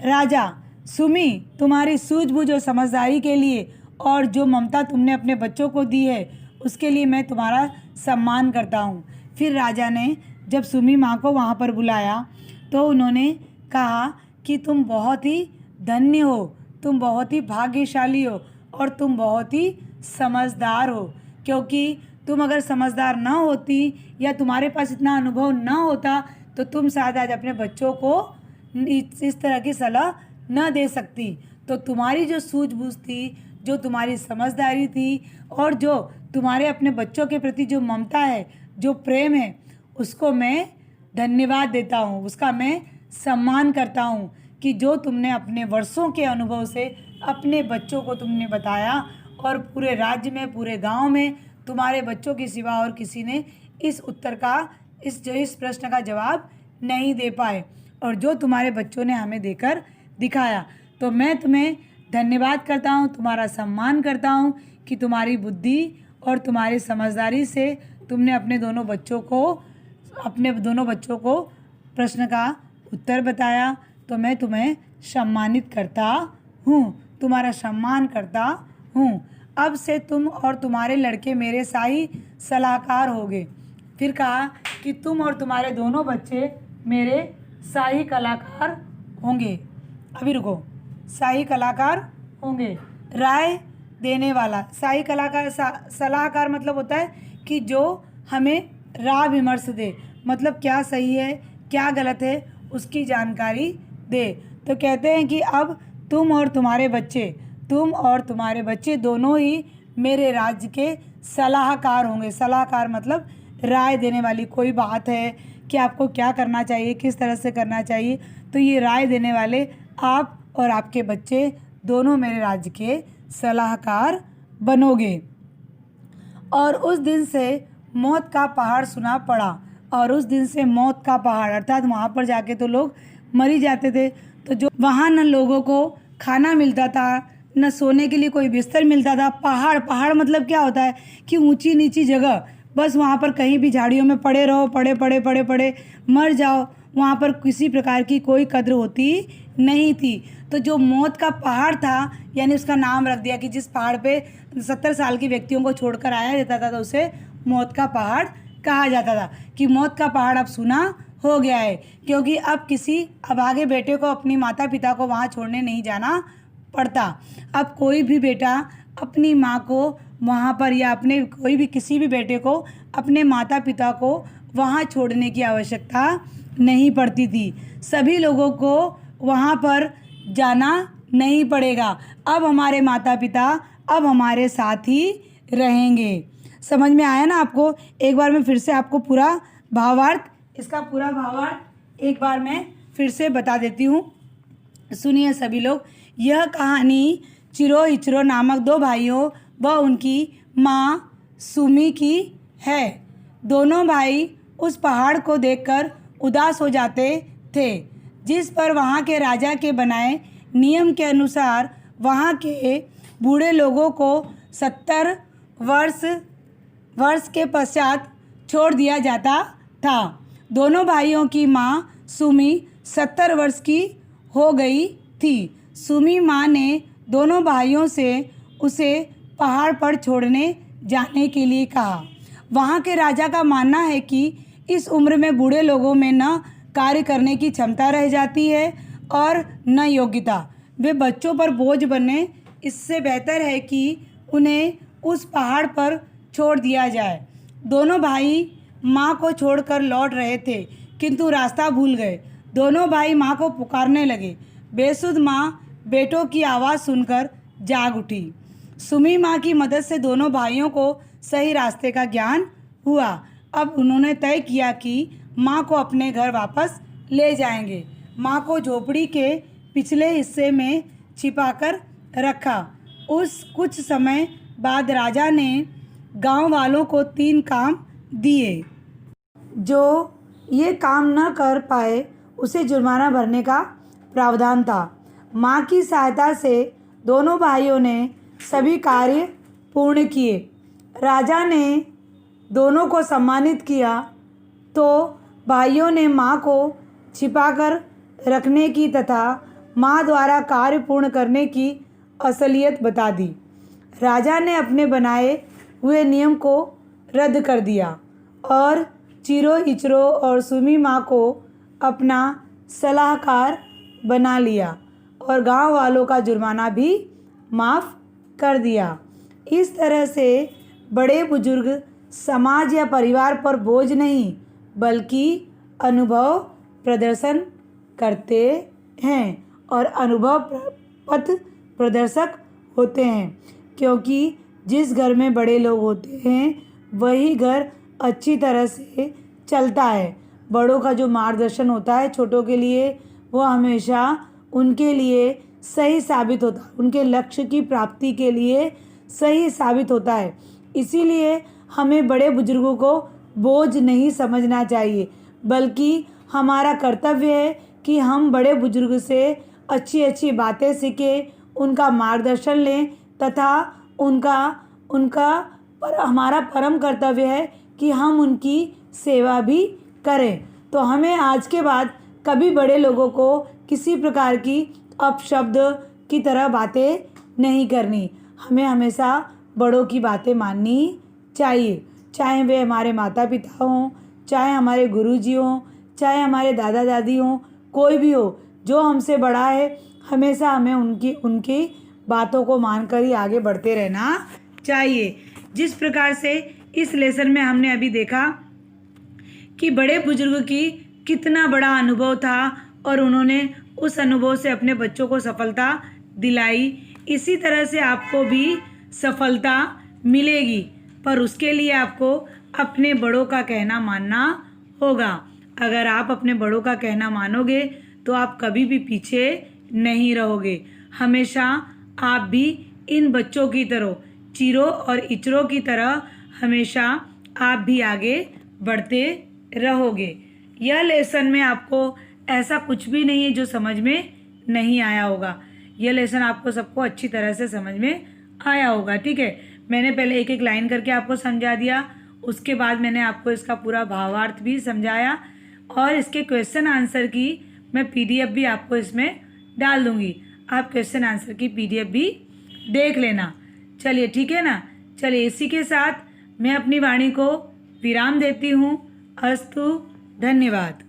राजा, सुमी, तुम्हारी सूझबूझ और समझदारी के लिए और जो ममता तुमने अपने बच्चों को दी है उसके लिए मैं तुम्हारा सम्मान करता हूँ। फिर राजा ने जब सुमी माँ को वहाँ पर बुलाया तो उन्होंने कहा कि तुम बहुत ही धन्य हो, तुम बहुत ही भाग्यशाली हो और तुम बहुत ही समझदार हो, क्योंकि तुम अगर समझदार ना होती या तुम्हारे पास इतना अनुभव ना होता तो तुम शायद आज अपने बच्चों को इस तरह की सलाह न दे सकती। तो तुम्हारी जो सूझबूझ थी, जो तुम्हारी समझदारी थी और जो तुम्हारे अपने बच्चों के प्रति जो ममता है, जो प्रेम है, उसको मैं धन्यवाद देता हूँ, उसका मैं सम्मान करता हूँ कि जो तुमने अपने वर्षों के अनुभव से अपने बच्चों को तुमने बताया और पूरे राज्य में, पूरे गांव में तुम्हारे बच्चों के सिवा और किसी ने इस उत्तर का, इस प्रश्न का जवाब नहीं दे पाए और जो तुम्हारे बच्चों ने हमें देकर दिखाया। तो मैं तुम्हें धन्यवाद करता हूँ, तुम्हारा सम्मान करता हूँ कि तुम्हारी बुद्धि और तुम्हारी समझदारी से तुमने अपने दोनों बच्चों को प्रश्न का उत्तर बताया। तो मैं तुम्हें सम्मानित करता हूँ, तुम्हारा सम्मान करता हूँ। अब से तुम और तुम्हारे लड़के मेरे शाही सलाहकार होगे। फिर कहा कि तुम और तुम्हारे दोनों बच्चे मेरे शाही कलाकार होंगे। अभी रुको, शाही कलाकार होंगे, राय देने वाला। शाही कलाकार, सलाहकार मतलब होता है कि जो हमें राय विमर्श दे, मतलब क्या सही है क्या गलत है उसकी जानकारी दे। तो कहते हैं कि अब तुम और तुम्हारे बच्चे दोनों ही मेरे राज्य के सलाहकार होंगे। सलाहकार मतलब राय देने वाली, कोई बात है कि आपको क्या करना चाहिए, किस तरह से करना चाहिए, तो ये राय देने वाले आप और आपके बच्चे दोनों मेरे राज्य के सलाहकार बनोगे। और उस दिन से मौत का पहाड़ सुना पड़ा। और उस दिन से मौत का पहाड़ अर्थात वहाँ पर जाके तो लोग मर ही जाते थे। तो जो वहाँ न लोगों को खाना मिलता था, न सोने के लिए कोई बिस्तर मिलता था। पहाड़ मतलब क्या होता है कि ऊंची नीची जगह, बस वहाँ पर कहीं भी झाड़ियों में पड़े रहो, पड़े मर जाओ। वहाँ पर किसी प्रकार की कोई कद्र होती नहीं थी। तो जो मौत का पहाड़ था, यानी उसका नाम रख दिया कि जिस पहाड़ पे 70 साल के व्यक्तियों को छोड़कर आया जाता था तो उसे मौत का पहाड़ कहा जाता था। कि मौत का पहाड़ अब सूना हो गया है, क्योंकि अब किसी अभागे बेटे को अपनी माता पिता को वहाँ छोड़ने नहीं जाना पड़ता। अब कोई भी बेटा अपनी माँ को वहाँ पर, या अपने कोई भी किसी भी बेटे को अपने माता पिता को वहाँ छोड़ने की आवश्यकता नहीं पड़ती थी। सभी लोगों को वहाँ पर जाना नहीं पड़ेगा। अब हमारे माता पिता अब हमारे साथ ही रहेंगे। समझ में आया ना आपको? एक बार मैं फिर से आपको पूरा भावार्थ, इसका पूरा भावार्थ एक बार मैं फिर से बता देती हूँ। सुनिए सभी लोग। यह कहानी चिरो इचरो नामक दो भाइयों व उनकी माँ सुमी की है। दोनों भाई उस पहाड़ को देखकर उदास हो जाते थे, जिस पर वहाँ के राजा के बनाए नियम के अनुसार वहाँ के बूढ़े लोगों को 70 वर्ष के पश्चात छोड़ दिया जाता था। दोनों भाइयों की माँ सुमी 70 वर्ष की हो गई थी। सुमी माँ ने दोनों भाइयों से उसे पहाड़ पर छोड़ने जाने के लिए कहा। वहाँ के राजा का मानना है कि इस उम्र में बूढ़े लोगों में न कार्य करने की क्षमता रह जाती है और न योग्यता। वे बच्चों पर बोझ बने, इससे बेहतर है कि उन्हें उस पहाड़ पर छोड़ दिया जाए। दोनों भाई माँ को छोड़कर लौट रहे थे, किंतु रास्ता भूल गए। दोनों भाई माँ को पुकारने लगे। बेसुध माँ बेटों की आवाज़ सुनकर जाग उठी। सुमी माँ की मदद से दोनों भाइयों को सही रास्ते का ज्ञान हुआ। अब उन्होंने तय किया कि माँ को अपने घर वापस ले जाएंगे। माँ को झोपड़ी के पिछले हिस्से में छिपाकर रखा। उस कुछ समय बाद राजा ने गांव वालों को 3 काम दिए। जो ये काम न कर पाए उसे जुर्माना भरने का प्रावधान था। माँ की सहायता से दोनों भाइयों ने सभी कार्य पूर्ण किए। राजा ने दोनों को सम्मानित किया तो भाइयों ने माँ को छिपाकर रखने की तथा माँ द्वारा कार्य पूर्ण करने की असलियत बता दी। राजा ने अपने बनाए हुए नियम को रद्द कर दिया और चिरो इचरो और सुमी माँ को अपना सलाहकार बना लिया और गांव वालों का जुर्माना भी माफ़ कर दिया। इस तरह से बड़े बुजुर्ग समाज या परिवार पर बोझ नहीं बल्कि अनुभव प्रदर्शन करते हैं और अनुभव पथ प्रदर्शक होते हैं, क्योंकि जिस घर में बड़े लोग होते हैं वही घर अच्छी तरह से चलता है। बड़ों का जो मार्गदर्शन होता है छोटों के लिए, वो हमेशा उनके लिए सही साबित होता है, उनके लक्ष्य की प्राप्ति के लिए सही साबित होता है। इसीलिए हमें बड़े बुजुर्गों को बोझ नहीं समझना चाहिए, बल्कि हमारा कर्तव्य है कि हम बड़े बुजुर्ग से अच्छी अच्छी बातें सीखें, उनका मार्गदर्शन लें तथा हमारा परम कर्तव्य है कि हम उनकी सेवा भी करें। तो हमें आज के बाद कभी बड़े लोगों को किसी प्रकार की अपशब्द की तरह बातें नहीं करनी। हमें हमेशा बड़ों की बातें माननी चाहिए, चाहे वे हमारे माता पिता हों, चाहे हमारे गुरुजी हों, चाहे हमारे दादा दादी हों, कोई भी हो जो हमसे बड़ा है, हमेशा हमें उनकी बातों को मानकर ही आगे बढ़ते रहना चाहिए। जिस प्रकार से इस लेसन में हमने अभी देखा कि बड़े बुजुर्ग की कितना बड़ा अनुभव था और उन्होंने उस अनुभव से अपने बच्चों को सफलता दिलाई, इसी तरह से आपको भी सफलता मिलेगी, पर उसके लिए आपको अपने बड़ों का कहना मानना होगा। अगर आप अपने बड़ों का कहना मानोगे तो आप कभी भी पीछे नहीं रहोगे। हमेशा आप भी इन बच्चों की तरह, चिरो और इचरो की तरह हमेशा आप भी आगे बढ़ते रहोगे। यह लेसन में आपको ऐसा कुछ भी नहीं है जो समझ में नहीं आया होगा। यह लेसन आपको सबको अच्छी तरह से समझ में आया होगा। ठीक है, मैंने पहले एक एक लाइन करके आपको समझा दिया, उसके बाद मैंने आपको इसका पूरा भावार्थ भी समझाया और इसके क्वेश्चन आंसर की मैं PDF भी आपको इसमें डाल दूँगी। आप क्वेश्चन आंसर की PDF भी देख लेना। चलिए ठीक है ना। चलिए इसी के साथ मैं अपनी वाणी को विराम देती हूँ। अस्तु, धन्यवाद।